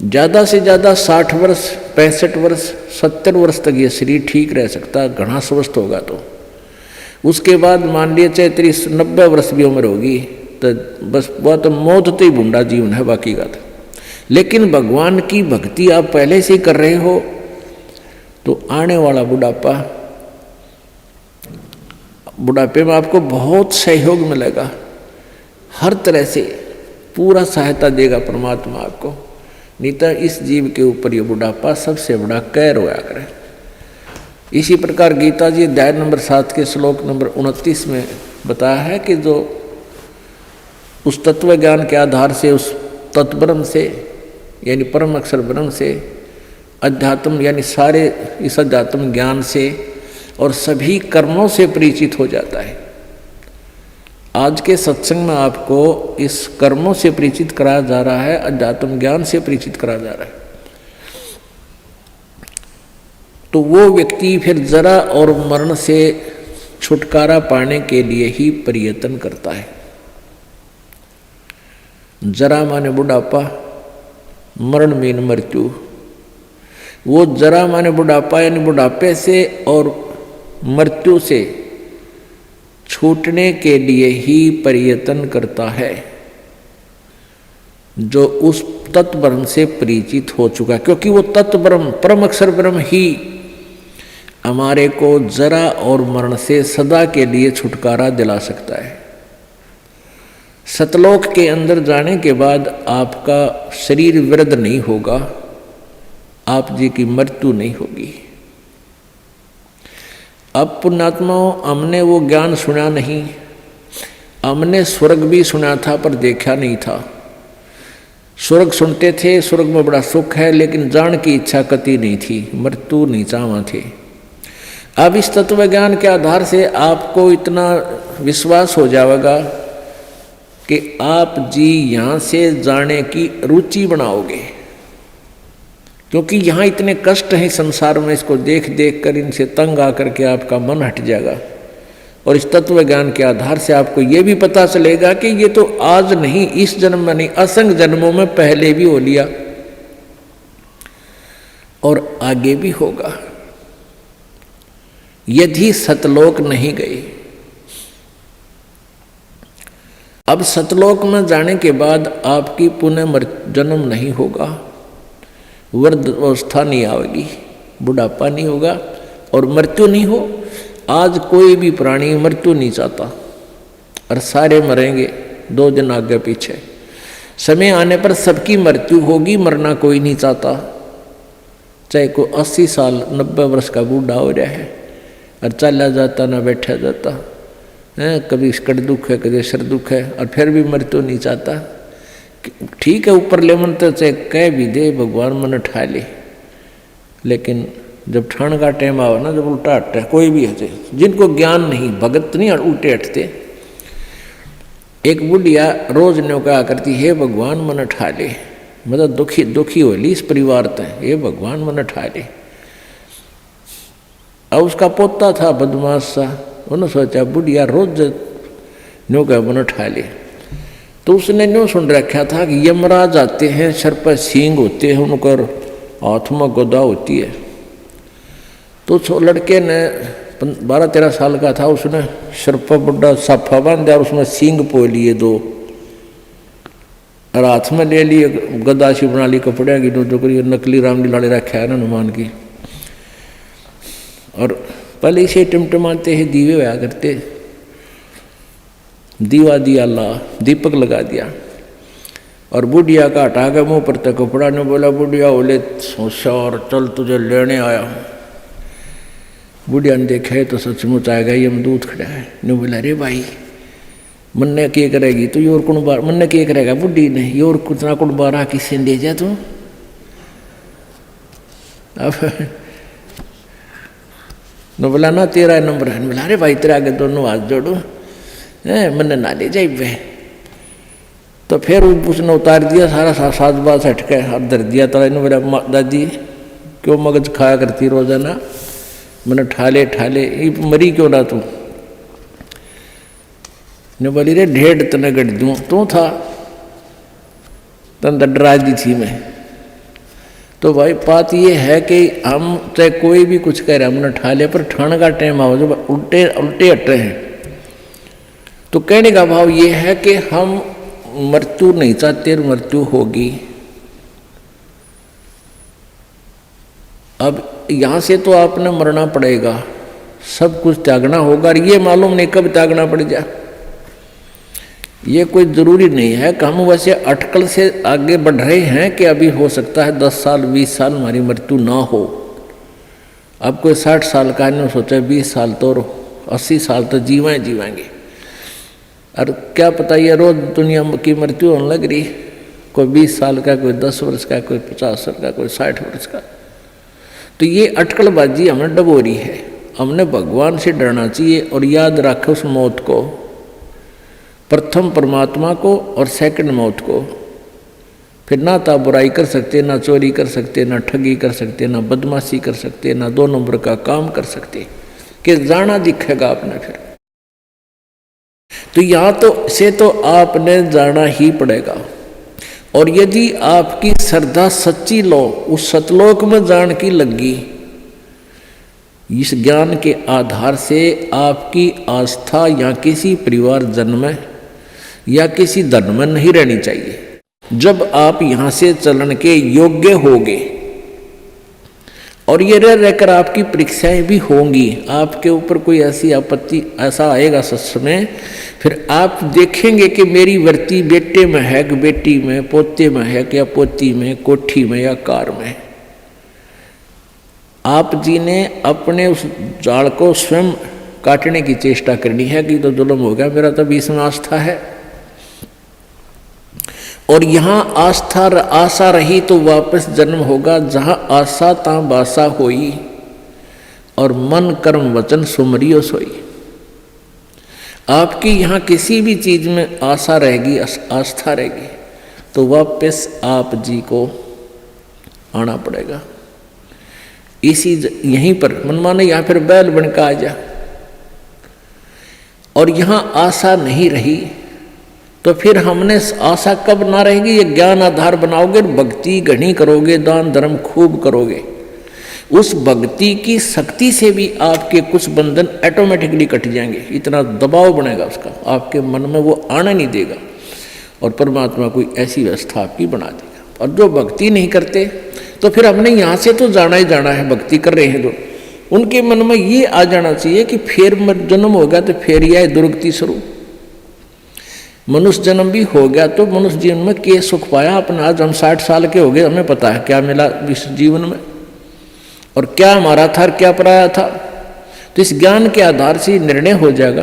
ज़्यादा से ज़्यादा 60 वर्ष 65 वर्ष 70 वर्ष तक ये शरीर ठीक रह सकता, घना स्वस्थ होगा। तो उसके बाद मान लिया चाहे 30 90 वर्ष भी उम्र होगी, तो बस वह तो मौत तो ही बूढ़ा जीवन है बाकी का। लेकिन भगवान की भक्ति आप पहले से ही कर रहे हो तो आने वाला बुढ़ापे में आपको बहुत सहयोग मिलेगा, हर तरह से पूरा सहायता देगा परमात्मा आपको। नहीं तो इस जीव के ऊपर ये बुढ़ापा सबसे बड़ा कहर होया करे। इसी प्रकार गीता जी अध्याय नंबर 7 के श्लोक नंबर 29 में बताया है कि जो उस तत्व ज्ञान के आधार से, उस तत्ब्रह्म से यानी परम अक्षर ब्रह्म से, अध्यात्म यानी सारे इस अध्यात्म ज्ञान से और सभी कर्मों से परिचित हो जाता है। आज के सत्संग में आपको इस कर्मों से परिचित कराया जा रहा है, अध्यात्म ज्ञान से परिचित कराया जा रहा है। तो वो व्यक्ति फिर जरा और मरण से छुटकारा पाने के लिए ही प्रयत्न करता है। जरा माने बुढ़ापा, मरण मीन मृत्यु। वो जरा माने बुढ़ापा यानी बुढ़ापे से और मृत्यु से छूटने के लिए ही प्रयत्न करता है, जो उस तत्व ब्रह्म से परिचित हो चुका है। क्योंकि वो तत्व ब्रह्म, परम अक्षर ब्रह्म ही हमारे को जरा और मरण से सदा के लिए छुटकारा दिला सकता है। सतलोक के अंदर जाने के बाद आपका शरीर वृद्ध नहीं होगा, आप जी की मृत्यु नहीं होगी। अब पुण्यात्माओं, हमने वो ज्ञान सुना नहीं, हमने स्वर्ग भी सुना था पर देखा नहीं था। स्वर्ग सुनते थे, स्वर्ग में बड़ा सुख है, लेकिन जान की इच्छा कति नहीं थी, मृत्यु नहीं चाहवा थे। अब इस तत्व ज्ञान के आधार से आपको इतना विश्वास हो जाएगा कि आप जी यहाँ से जाने की रुचि बनाओगे, क्योंकि यहाँ इतने कष्ट हैं संसार में, इसको देख देख कर इनसे तंग आकर के आपका मन हट जाएगा। और इस तत्व ज्ञान के आधार से आपको ये भी पता चलेगा कि ये तो आज नहीं, इस जन्म में नहीं, असंख्य जन्मों में पहले भी हो लिया और आगे भी होगा, यदि सतलोक नहीं गए। अब सतलोक में जाने के बाद आपकी पुनः जन्म नहीं होगा, वृद्ध अवस्था नहीं आएगी, बुढ़ापा नहीं होगा और मृत्यु नहीं हो। आज कोई भी प्राणी मृत्यु नहीं चाहता और सारे मरेंगे, 2 दिन आगे पीछे। समय आने पर सबकी मृत्यु होगी, मरना कोई नहीं चाहता। चाहे कोई 80 साल 90 वर्ष का बूढ़ा हो रहा है और चला जाता ना बैठा जाता है, कभी कड़ दुख है, कभी सिर दुख है, और फिर भी मृत्यु नहीं चाहता। ठीक है, ऊपर ले मन तो चाहे कह भी दे भगवान मन ठा ले, लेकिन जब ठाण का टाइम आओ ना, जब उल्टा हटता है कोई भी हटे, जिनको ज्ञान नहीं, भगत नहीं और उल्टे हटते। एक बुढ़िया रोज न्यों कहा करती, हे भगवान मन ठा ले, मतलब दुखी हो ली इस परिवार तय, हे भगवान मन ठा ले। अब उसका पोता था बदमाश सा, उन्होंने सोचा बुढ़िया रोज न्यों का मन ठा ले, तो उसने न्यों सुन रखा था कि यमराज आते हैं, सर पर सींग होते हैं, उनकर हाथ में गदा होती है। तो लड़के ने 12-13 साल का था, उसने सर पर बड़ा साफा बांध दिया और उसमें सींग पो लिए 2 और हाथ में ले लिए गदा सी बना ली कपड़े की, जो करी नकली रामलीला रखा है ना हनुमान की। और पहले इसे टिमटिमाते ही दीवे होया करते, दीवा दिया ला, दीपक लगा दिया और बुढ़िया का हटा के मुँह पर तक कपड़ा ने बोला, बुढ़िया बोले होशियार, चल तुझे लेने आया हूँ। बुढ़िया ने देखा है तो सचमुच आएगा, ये यमदूत खड़ा है। ने बोला, अरे भाई मन ने क्या करेगी तो योर कुण बार, मन ने क्या करेगा बुढ़ी ने, योर कुछ ना कुण बारह किसी ले जा तू। अब न बोला ना तेरा नंबर है, बोला अरे भाई तेरा आगे दोनों हाथ जोड़ो, मन ना ले जाए। तो फिर उसने उतार दिया सारा साज बाज हटके हाथ धर दिया। तो इन्होंने बोला, दादी क्यों मगज खाया करती रोजाना, मैंने ठाले ये मरी क्यों ना तू। ने बोली, रे ढेड़ तने गढ़ दूँ, तू था तन डरा दी थी मैं। तो भाई बात ये है कि हम चाहे कोई भी कुछ कह रहे, हमने ठाले पर ठाण का टाइम आओ जब उल्टे हट रहे हैं, तो कहने का भाव ये है कि हम मृत्यु नहीं चाहते, मृत्यु होगी। अब यहां से तो आपने मरना पड़ेगा, सब कुछ त्यागना होगा, और ये मालूम नहीं कब त्यागना पड़ जाए। ये कोई जरूरी नहीं है कि हम वैसे अटकल से आगे बढ़ रहे हैं कि अभी हो सकता है 10 साल 20 साल हमारी मृत्यु ना हो। अब कोई 60 साल का है, सोचा 20 साल तो 80 साल तो जीवाएंगे। और क्या पता ये रोज दुनिया की मृत्यु होने लग रही, कोई 20 साल का, कोई 10 वर्ष का, कोई 50 वर्ष का, कोई 60 वर्ष का। तो ये अटकलबाजी हमें डबो रही है। हमने भगवान से डरना चाहिए और याद रखो उस मौत को, प्रथम परमात्मा को और सेकंड मौत को। फिर ना तो बुराई कर सकते, ना चोरी कर सकते, ना ठगी कर सकते, ना बदमाशी कर सकते, ना 2 नंबर का काम कर सकते, कि जाना दिखेगा आपने। फिर तो यहाँ तो आपने जाना ही पड़ेगा। और यदि आपकी श्रद्धा सच्ची लो, उस सतलोक में जान की लगी, इस ज्ञान के आधार से आपकी आस्था या किसी परिवार जन्म में या किसी धन में नहीं रहनी चाहिए। जब आप यहाँ से चलन के योग्य होगे, और ये रहकर आपकी परीक्षाएं भी होंगी, आपके ऊपर कोई ऐसी आपत्ति ऐसा आएगा सत्संग में, फिर आप देखेंगे कि मेरी वृत्ति बेटे में है कि बेटी में, पोते में है कि या पोती में, कोठी में या कार में। आप जी ने अपने उस जाल को स्वयं काटने की चेष्टा करनी है कि तो जुल्म हो गया, मेरा तो बीच में आस्था है। और यहाँ आशा रही तो वापस जन्म होगा, जहाँ आशा ता बासा होई, और मन कर्म वचन सुमरियो सोई। आपकी यहाँ किसी भी चीज में आशा रहेगी, आस्था रहेगी, तो वापस आप जी को आना पड़ेगा। इसी यहीं पर मनमाने या फिर बैल बनकर आ जा। और यहाँ आशा नहीं रही तो फिर हमने आशा कब ना रहेगी, ये ज्ञान आधार बनाओगे, भक्ति घनी करोगे, दान धर्म खूब करोगे, उस भक्ति की शक्ति से भी आपके कुछ बंधन ऑटोमेटिकली कट जाएंगे। इतना दबाव बनेगा उसका, आपके मन में वो आना नहीं देगा, और परमात्मा कोई ऐसी व्यवस्था आपकी बना देगा। और जो भक्ति नहीं करते तो फिर हमने यहाँ से तो जाना ही जाना है, भक्ति कर रहे हैं जो, उनके मन में ये आ जाना चाहिए कि फिर जन्म होगा तो फिर यह दुर्गति शुरू। मनुष्य जन्म भी हो गया तो मनुष्य जीवन में क्या सुख पाया अपना। आज हम 60 साल के हो गए, हमें पता है क्या मिला इस जीवन में, और क्या हमारा था और क्या पराया था। तो इस ज्ञान के आधार से निर्णय हो जाएगा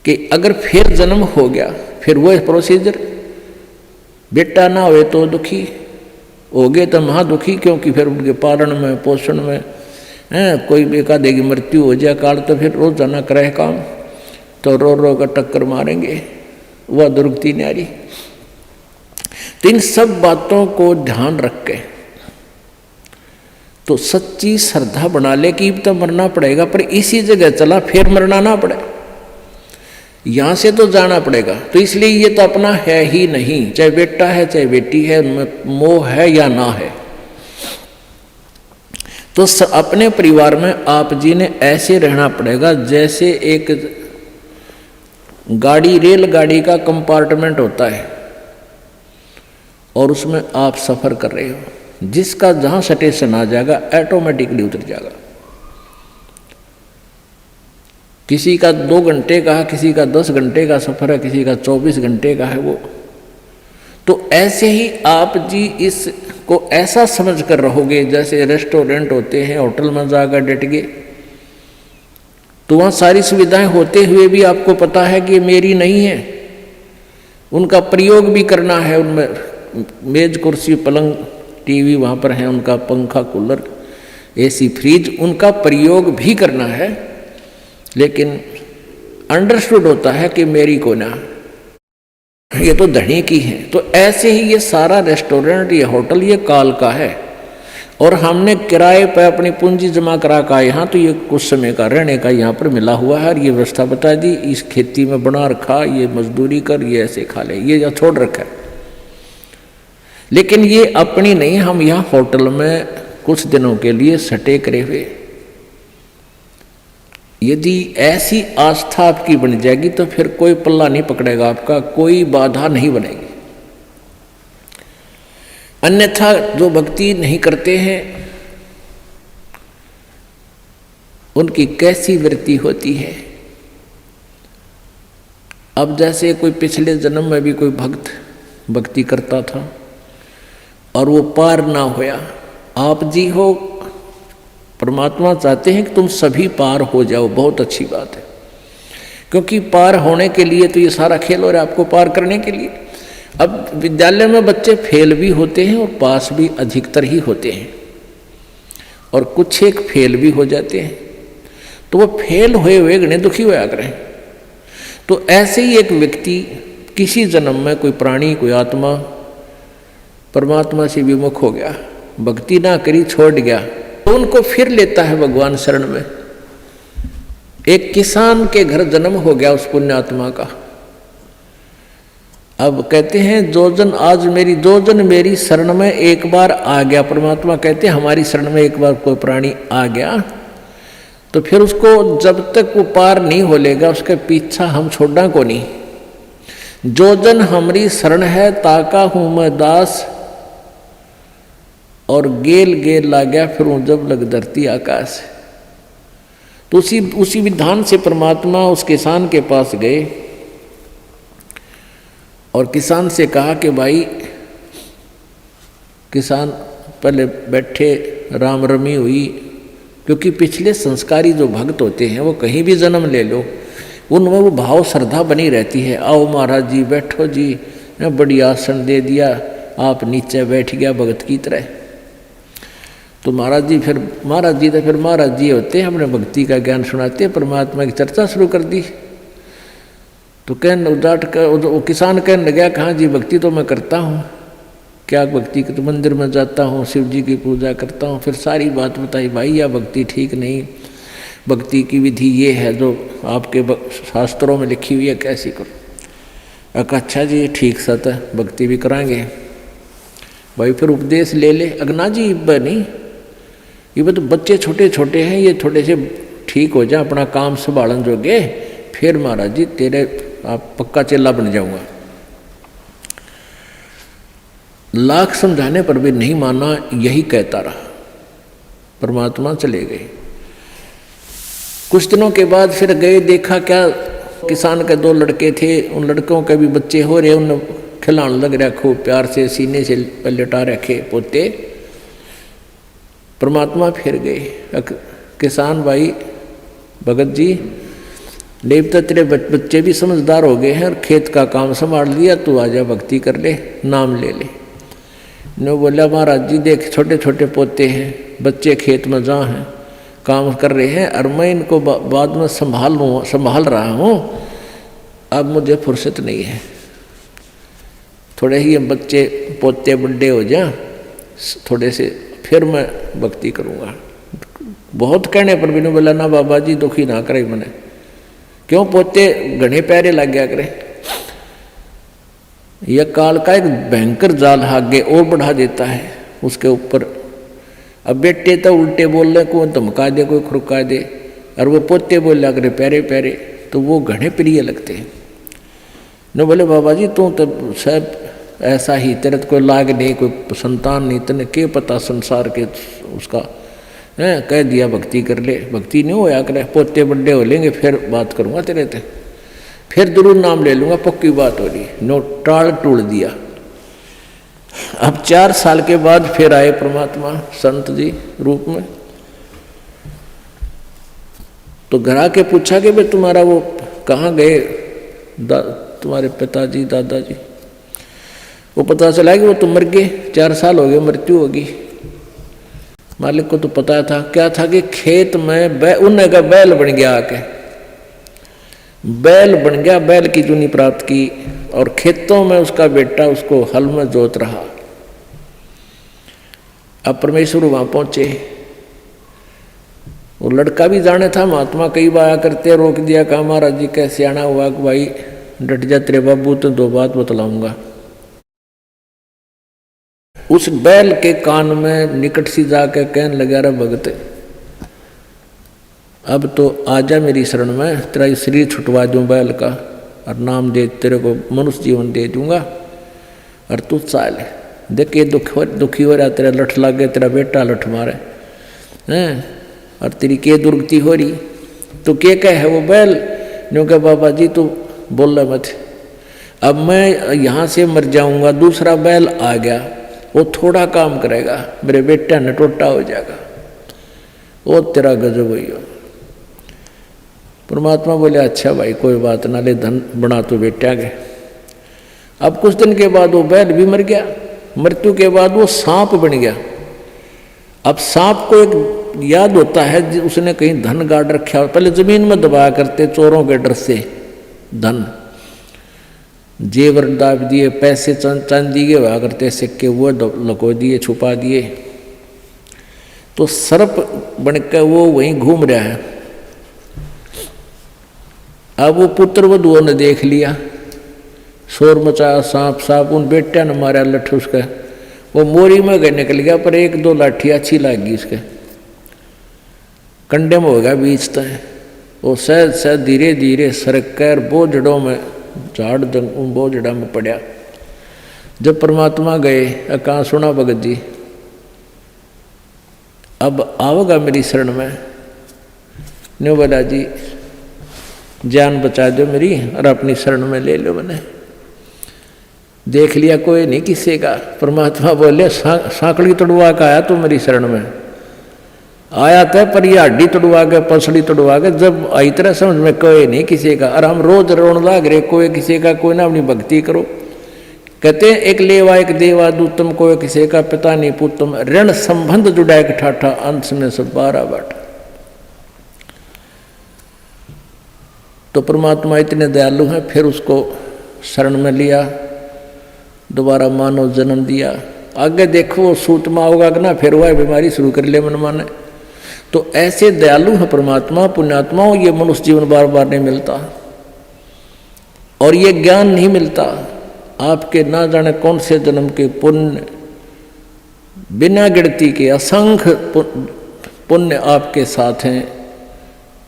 कि अगर फिर जन्म हो गया, फिर वो प्रोसीजर, बेटा ना हुए तो दुखी, हो गए तो महादुखी, क्योंकि फिर उनके पालन में पोषण में कोई बेका देगी मृत्यु हो जाए काल, तो फिर रोज जाना करे काम, तो रो का टक्कर मारेंगे, वह दुर्गति न्यारी। तो इन सब बातों को ध्यान रख के तो सच्ची श्रद्धा बना ले कि तो मरना पड़ेगा, पर इसी जगह चला फिर मरना ना पड़े, यहां से तो जाना पड़ेगा। तो इसलिए ये तो अपना है ही नहीं, चाहे बेटा है चाहे बेटी है, उनमें मोह है या ना है। तो अपने परिवार में आप जी ने ऐसे रहना पड़ेगा जैसे एक गाड़ी, रेलगाड़ी का कंपार्टमेंट होता है और उसमें आप सफर कर रहे हो, जिसका जहां स्टेशन आ जाएगा ऑटोमेटिकली उतर जाएगा। किसी का 2 घंटे का है, किसी का 10 घंटे का सफर है, किसी का 24 घंटे का है वो। तो ऐसे ही आप जी इसको ऐसा समझ कर रहोगे जैसे रेस्टोरेंट होते हैं, होटल में जाकर डट गए, तो वहाँ सारी सुविधाएं होते हुए भी आपको पता है कि ये मेरी नहीं है, उनका प्रयोग भी करना है। उनमें मेज कुर्सी पलंग टीवी वहाँ पर है, उनका पंखा कूलर एसी फ्रिज, उनका प्रयोग भी करना है, लेकिन अंडरस्टूड होता है कि मेरी को ना, ये तो धनी की है। तो ऐसे ही ये सारा रेस्टोरेंट, ये होटल, ये काल का है, और हमने किराए पर अपनी पूंजी जमा करा का यहाँ, तो ये कुछ समय का रहने का यहाँ पर मिला हुआ है, और ये व्यवस्था बता दी, इस खेती में बना रखा, ये मजदूरी कर, ये ऐसे खा ले, ये या छोड़ रखा है। लेकिन ये अपनी नहीं, हम यहाँ होटल में कुछ दिनों के लिए सटे करे हुए, यदि ऐसी आस्था आपकी बन जाएगी तो फिर कोई पल्ला नहीं पकड़ेगा आपका, कोई बाधा नहीं बनेगी। अन्यथा जो भक्ति नहीं करते हैं उनकी कैसी वृत्ति होती है। अब जैसे कोई पिछले जन्म में भी कोई भक्त भक्ति करता था और वो पार ना होया, आप जी हो, परमात्मा चाहते हैं कि तुम सभी पार हो जाओ, बहुत अच्छी बात है, क्योंकि पार होने के लिए तो ये सारा खेल हो रहा है आपको पार करने के लिए। अब विद्यालय में बच्चे फेल भी होते हैं और पास भी अधिकतर ही होते हैं, और कुछ एक फेल भी हो जाते हैं, तो वो फेल हुए हुए गणे दुखी होया करें। तो ऐसे ही एक व्यक्ति किसी जन्म में कोई प्राणी, कोई आत्मा परमात्मा से विमुख हो गया, भक्ति ना करी, छोड़ गया, तो उनको फिर लेता है भगवान शरण में। एक किसान के घर जन्म हो गया उस पुण्यात्मा का। अब कहते हैं जो जन मेरी शरण में एक बार आ गया, परमात्मा कहते हैं हमारी शरण में एक बार कोई प्राणी आ गया तो फिर उसको जब तक वो पार नहीं हो लेगा उसके पीछा हम छोड़ना को नहीं। जो जन हमारी शरण है ताका हूं मैं दास, और गेल गेल ला गया फिर जब लग धरती आकाश। तो उसी विधान से परमात्मा उस किसान के पास गए और किसान से कहा कि भाई, किसान पहले बैठे, राम रमी हुई, क्योंकि पिछले संस्कारी जो भक्त होते हैं वो कहीं भी जन्म ले लो उनमें वो भाव श्रद्धा बनी रहती है। आओ महाराज जी बैठो जी, बड़ी आसन दे दिया, आप नीचे बैठ गया भगत की तरह। तो महाराज जी तो फिर महाराज जी होते हैं, अपने भक्ति का ज्ञान सुनाते हैं, परमात्मा की चर्चा शुरू कर दी। तो वो किसान कहने लगा, कहाँ जी भक्ति तो मैं करता हूँ, क्या भक्ति तो मंदिर में जाता हूँ, शिव जी की पूजा करता हूँ। फिर सारी बात बताई, भाई यह भक्ति ठीक नहीं, भक्ति की विधि ये है जो आपके शास्त्रों में लिखी हुई है, कैसी करो। अच्छा जी ठीक सत है, भक्ति भी कराएंगे। भाई फिर उपदेश ले ले। अगना जी नहीं, ये तो बच्चे छोटे छोटे हैं, ये थोड़े से ठीक हो जाए, अपना काम संभालन जोगे, फिर महाराज जी तेरे आप पक्का चेला बन जाऊंगा। लाख समझाने पर भी नहीं माना, यही कहता रहा। परमात्मा चले गए। कुछ दिनों के बाद फिर गए, देखा क्या किसान के 2 लड़के थे, उन लड़कों के भी बच्चे हो रहे, उन खिलाने लग रहा खूब प्यार से, सीने से लटा रखे पोते। परमात्मा फिर गए, किसान भाई भगत जी देवता तेरे बच्चे भी समझदार हो गए हैं और खेत का काम संभाल लिया, तू आजा भक्ति कर ले, नाम ले ले। ने बोला महाराज जी देख छोटे छोटे पोते हैं, बच्चे खेत में जहाँ हैं काम कर रहे हैं, और मैं इनको बाद में संभाल रहा हूँ, अब मुझे फुर्सत नहीं है, थोड़े ही बच्चे पोते बड़े हो जाए थोड़े से, फिर मैं भक्ति करूँगा। बहुत कहने पर भी नहीं बोला, ना बाबा जी दुखी ना करे मैंने, क्यों पोते घने प्यारे लग गया करे। यह काल का एक भयंकर जाल आगे और बढ़ा देता है उसके ऊपर। अब बेटे तो उल्टे बोल रहे, कोई धमका दे, कोई खुरका दे, और वो पोते बोल रहा करे प्यारे प्यारे, तो वो घने प्रिय लगते हैं। न बोले बाबा जी तू तो सब ऐसा ही, तेरे तो कोई लाग नहीं, कोई संतान नहीं, तेने क्या पता संसार के उसका है, कह दिया भक्ति कर ले, भक्ति नहीं होया करे, पोते बड़े हो लेंगे फिर बात करूँगा तेरे से, फिर जरूर नाम ले लूँगा, पक्की बात हो रही। नो टाल टूल दिया। अब 4 साल के बाद फिर आए परमात्मा संत जी रूप में। तो घर आके पूछा कि भाई तुम्हारा वो कहाँ गए तुम्हारे पिताजी दादाजी। वो पता चला कि वो तो मर गए, 4 साल हो गए, मृत्यु होगी। मालिक को तो पता था, क्या था कि खेत में उन्हें का बैल बन गया, आके बैल बन गया, बैल की जूनी प्राप्त की, और खेतों में उसका बेटा उसको हल में जोत रहा। अब परमेश्वर वहां पहुंचे, वो लड़का भी जाने था, महात्मा कई बार करते, रोक दिया, कहा महाराज जी कैसे आना हुआ कि भाई डट जा तेरे बाबू, तो 2 बात बतलाऊंगा। उस बैल के कान में निकट सी जाकर कहने लगा, रे भगत अब तो आजा मेरी शरण में, तेरा शरीर छुटवा दूँ बैल का और नाम दे, तेरे को मनुष्य जीवन दे दूंगा और तू चाल। देख ये दुखी हो रहा, तेरा लठ लग गया, तेरा बेटा लठ मारे हैं और तेरी के दुर्गति हो रही, तो के कह है वो बैल न्यू कह बाबा जी तू बोल रहा मत, अब मैं यहाँ से मर जाऊंगा, दूसरा बैल आ गया वो थोड़ा काम करेगा, मेरे बेटा ने टोटा हो जाएगा, वो तेरा गजब हुई हो। परमात्मा बोले अच्छा भाई कोई बात ना, ले धन बना तो बेटा के। अब कुछ दिन के बाद वो बैल भी मर गया, मृत्यु के बाद वो सांप बन गया। अब सांप को एक याद होता है उसने कहीं धन गाड़ रखा, पहले जमीन में दबाया करते चोरों के डर से, धन जेवर दाब दिए, पैसे चांदी के हुआ करते सिक्के, वो लको दिए छुपा दिए, तो सर्प बनकर वो वहीं घूम रहा है। अब वो पुत्र वधुओं ने देख लिया, शोर मचाया, सांप सांप, उन बेटा ने मारा लठ उसका, वो मोरी में गए निकल गया, पर एक दो लाठी अच्छी लगी उसके कंडे में हो गया बीच तय, वो सहज सहज धीरे धीरे सरक कर बोझड़ों में झाड़ बोझड़ा में पड़ा। जब परमात्मा गए, कहाँ सुना भगत जी अब आओगा मेरी शरण में, न्यू बोला जी जान बचा दो मेरी और अपनी शरण में ले लो। मैंने देख लिया कोई नहीं किसी का, परमात्मा बोले सांकड़ी तोड़वा का आया तू मेरी शरण में, आया था पर ये हड्डी तोड़वा के पसड़ी तोड़वा के, जब आई तरह समझ में कोई नहीं किसी का, और हम रोज रोन लाग रहे कोई किसी का, कोई ना अपनी भक्ति करो। कहते हैं एक लेवा एक देवा दूतम, कोई किसी का पिता नहीं पुतम, ऋण संबंध जुड़ा एक ठाठा, अंश में सब 12 बाट। तो परमात्मा इतने दयालु हैं, फिर उसको शरण में लिया, दोबारा मानव जन्म दिया। आगे देखो सूत में होगा कि ना, फिर वह बीमारी शुरू कर ले मन माने। तो ऐसे दयालु है परमात्मा, पुण्यात्माओं, ये मनुष्य जीवन बार बार नहीं मिलता और ये ज्ञान नहीं मिलता। आपके ना जाने कौन से जन्म के पुण्य, बिना गिनती के असंख्य पुण्य आपके साथ हैं,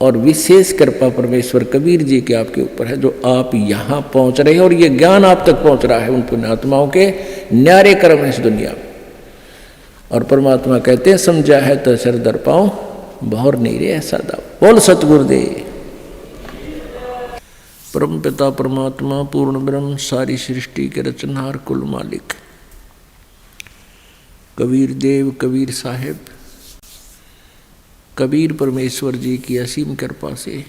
और विशेष कृपा परमेश्वर कबीर जी के आपके ऊपर है, जो आप यहाँ पहुँच रहे हैं और ये ज्ञान आप तक पहुँच रहा है उन पुण्यात्माओं के न्यारे कर्म है इस दुनिया में। और परमात्मा कहते हैं समझा है तो सर दर पाओ, बहुर नहीं रे ऐसा दाव। बोल सतगुरुदेव। परम पिता परमात्मा पूर्ण ब्रह्म सारी सृष्टि के रचनहार कुल मालिक कबीर देव कबीर साहेब कबीर परमेश्वर जी की असीम कृपा से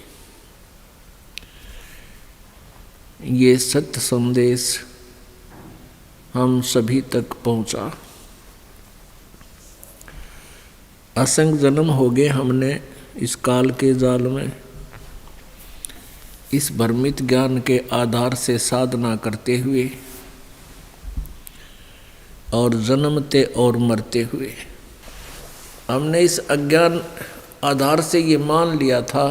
ये सत्य संदेश हम सभी तक पहुंचा। असंख्य जन्म हो गए हमने इस काल के जाल में इस भ्रमित ज्ञान के आधार से साधना करते हुए और जन्मते और मरते हुए। हमने इस अज्ञान आधार से ये मान लिया था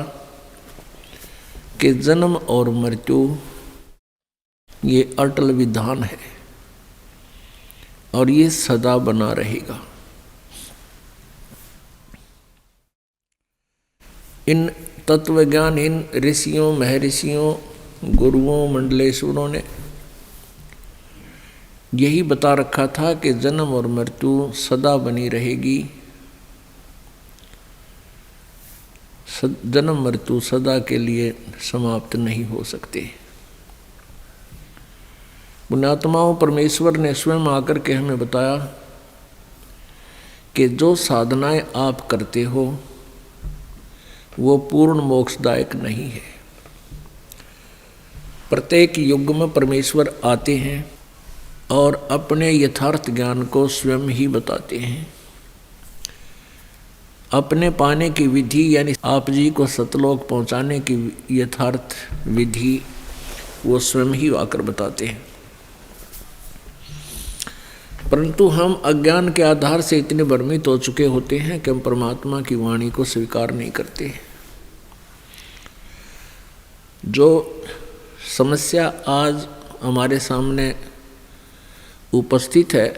कि जन्म और मृत्यु ये अटल विधान है और ये सदा बना रहेगा। इन तत्वज्ञान इन ऋषियों महर्षियों गुरुओं मंडलेश्वरों ने यही बता रखा था कि जन्म और मृत्यु सदा बनी रहेगी, जन्म मृत्यु सदा के लिए समाप्त नहीं हो सकते। पुण्यात्माओं, परमेश्वर ने स्वयं आकर के हमें बताया कि जो साधनाएं आप करते हो वो पूर्ण मोक्षदायक नहीं है। प्रत्येक युग में परमेश्वर आते हैं और अपने यथार्थ ज्ञान को स्वयं ही बताते हैं। अपने पाने की विधि यानी आप जी को सतलोक पहुंचाने की यथार्थ विधि वो स्वयं ही आकर बताते हैं। परंतु हम अज्ञान के आधार से इतने भ्रमित हो चुके होते हैं कि हम परमात्मा की वाणी को स्वीकार नहीं करते। जो समस्या आज हमारे सामने उपस्थित है,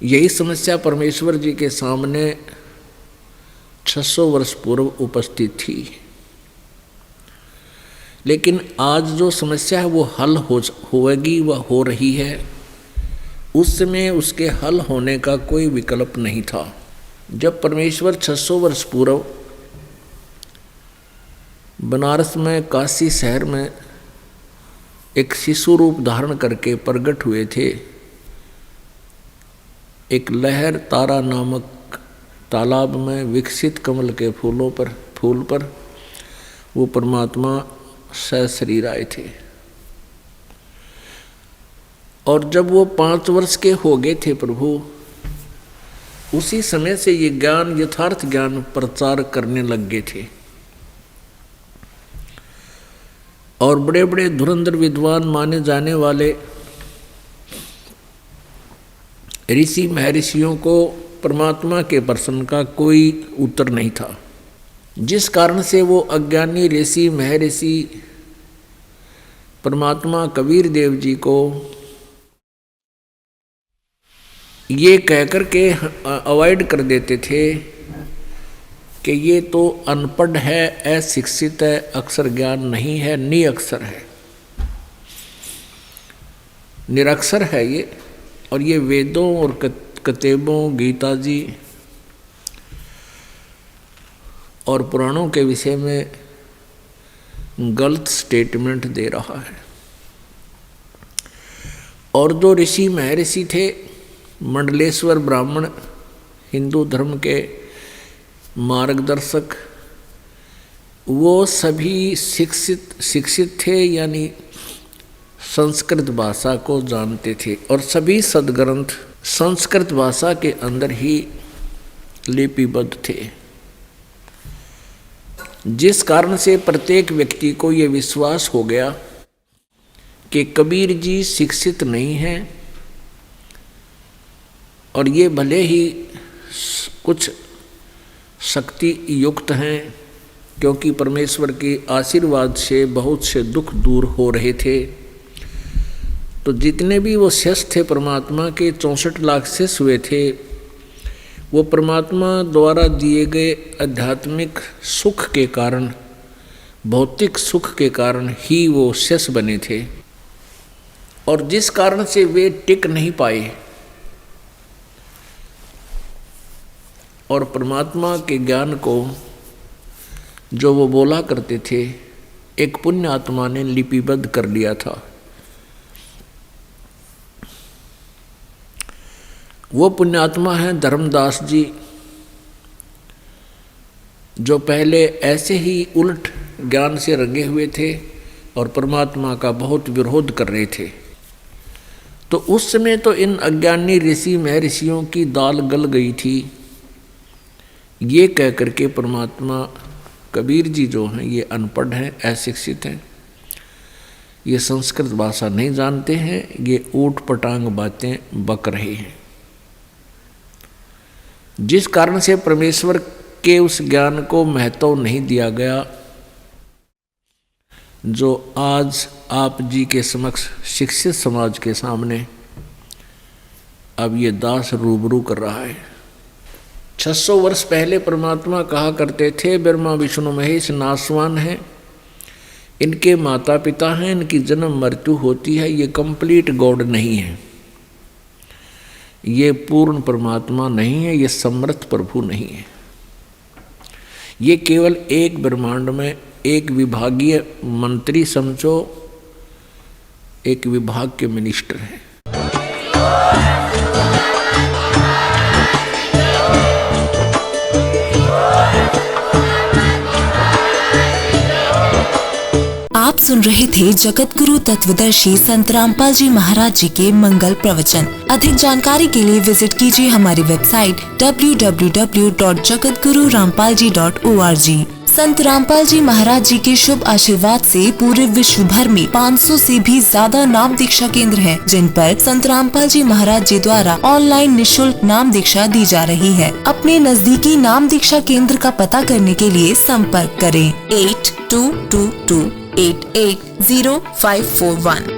यही समस्या परमेश्वर जी के सामने 600 वर्ष पूर्व उपस्थित थी। लेकिन आज जो समस्या है वो हल होगी, वह हो रही है। उस समय उसके हल होने का कोई विकल्प नहीं था। जब परमेश्वर 600 वर्ष पूर्व बनारस में, काशी शहर में एक शिशु रूप धारण करके प्रकट हुए थे, एक लहर तारा नामक तालाब में विकसित कमल के फूल पर वो परमात्मा सशरीर आए थे। और जब वो 5 वर्ष के हो गए थे प्रभु, उसी समय से ये ज्ञान, यथार्थ ज्ञान प्रचार करने लग गए थे। और बड़े बड़े धुरंधर विद्वान माने जाने वाले ऋषि महर्षियों को परमात्मा के प्रश्न का कोई उत्तर नहीं था, जिस कारण से वो अज्ञानी ऋषि महर्षि परमात्मा कबीर देव जी को ये कहकर के अवॉइड कर देते थे कि ये तो अनपढ़ है, अशिक्षित है, अक्षर ज्ञान नहीं है, निरक्षर है, निरक्षर है ये। और ये वेदों और किताबों, गीता जी और पुराणों के विषय में गलत स्टेटमेंट दे रहा है। और जो ऋषि महर्षि थे, मंडलेश्वर ब्राह्मण, हिंदू धर्म के मार्गदर्शक, वो सभी शिक्षित थे, यानी संस्कृत भाषा को जानते थे। और सभी सद्ग्रंथ संस्कृत भाषा के अंदर ही लिपिबद्ध थे, जिस कारण से प्रत्येक व्यक्ति को ये विश्वास हो गया कि कबीर जी शिक्षित नहीं हैं, और ये भले ही कुछ शक्ति युक्त हैं, क्योंकि परमेश्वर के आशीर्वाद से बहुत से दुख दूर हो रहे थे। तो जितने भी वो शिष्य थे परमात्मा के, 64 लाख शिष्य हुए थे, वो परमात्मा द्वारा दिए गए आध्यात्मिक सुख के कारण, भौतिक सुख के कारण ही वो शिष्य बने थे। और जिस कारण से वे टिक नहीं पाए और परमात्मा के ज्ञान को जो वो बोला करते थे, एक पुण्य आत्मा ने लिपिबद्ध कर लिया था। वो पुण्यात्मा है धर्मदास जी, जो पहले ऐसे ही उलट ज्ञान से रंगे हुए थे और परमात्मा का बहुत विरोध कर रहे थे। तो उस समय तो इन अज्ञानी ऋषि महर्षियों की दाल गल गई थी। ये कह करके परमात्मा कबीर जी जो हैं, ये अनपढ़ हैं, अशिक्षित हैं, ये संस्कृत भाषा नहीं जानते हैं, ये ऊट पटांग बातें बक रहे हैं। जिस कारण से परमेश्वर के उस ज्ञान को महत्व नहीं दिया गया, जो आज आप जी के समक्ष शिक्षित समाज के सामने अब ये दास रूबरू कर रहा है। 600 वर्ष पहले परमात्मा कहा करते थे, ब्रह्मा विष्णु महेश नासवान हैं, इनके माता पिता हैं, इनकी जन्म मृत्यु होती है, ये कंप्लीट गॉड नहीं है, ये पूर्ण परमात्मा नहीं है, ये समर्थ प्रभु नहीं है, ये केवल एक ब्रह्मांड में एक विभागीय मंत्री समझो, एक विभाग के मिनिस्टर हैं। आप सुन रहे थे जगत गुरु तत्वदर्शी संत रामपाल जी महाराज जी के मंगल प्रवचन। अधिक जानकारी के लिए विजिट कीजिए हमारी वेबसाइट www.jagatgururampalji.org। संत रामपाल जी महाराज जी के शुभ आशीर्वाद से पूरे विश्व भर में 500 से भी ज्यादा नाम दीक्षा केंद्र हैं, जिन पर संत रामपाल जी महाराज जी द्वारा ऑनलाइन निःशुल्क नाम दीक्षा दी जा रही है। अपने नजदीकी नाम दीक्षा केंद्र का पता करने के लिए संपर्क करें 8222880541।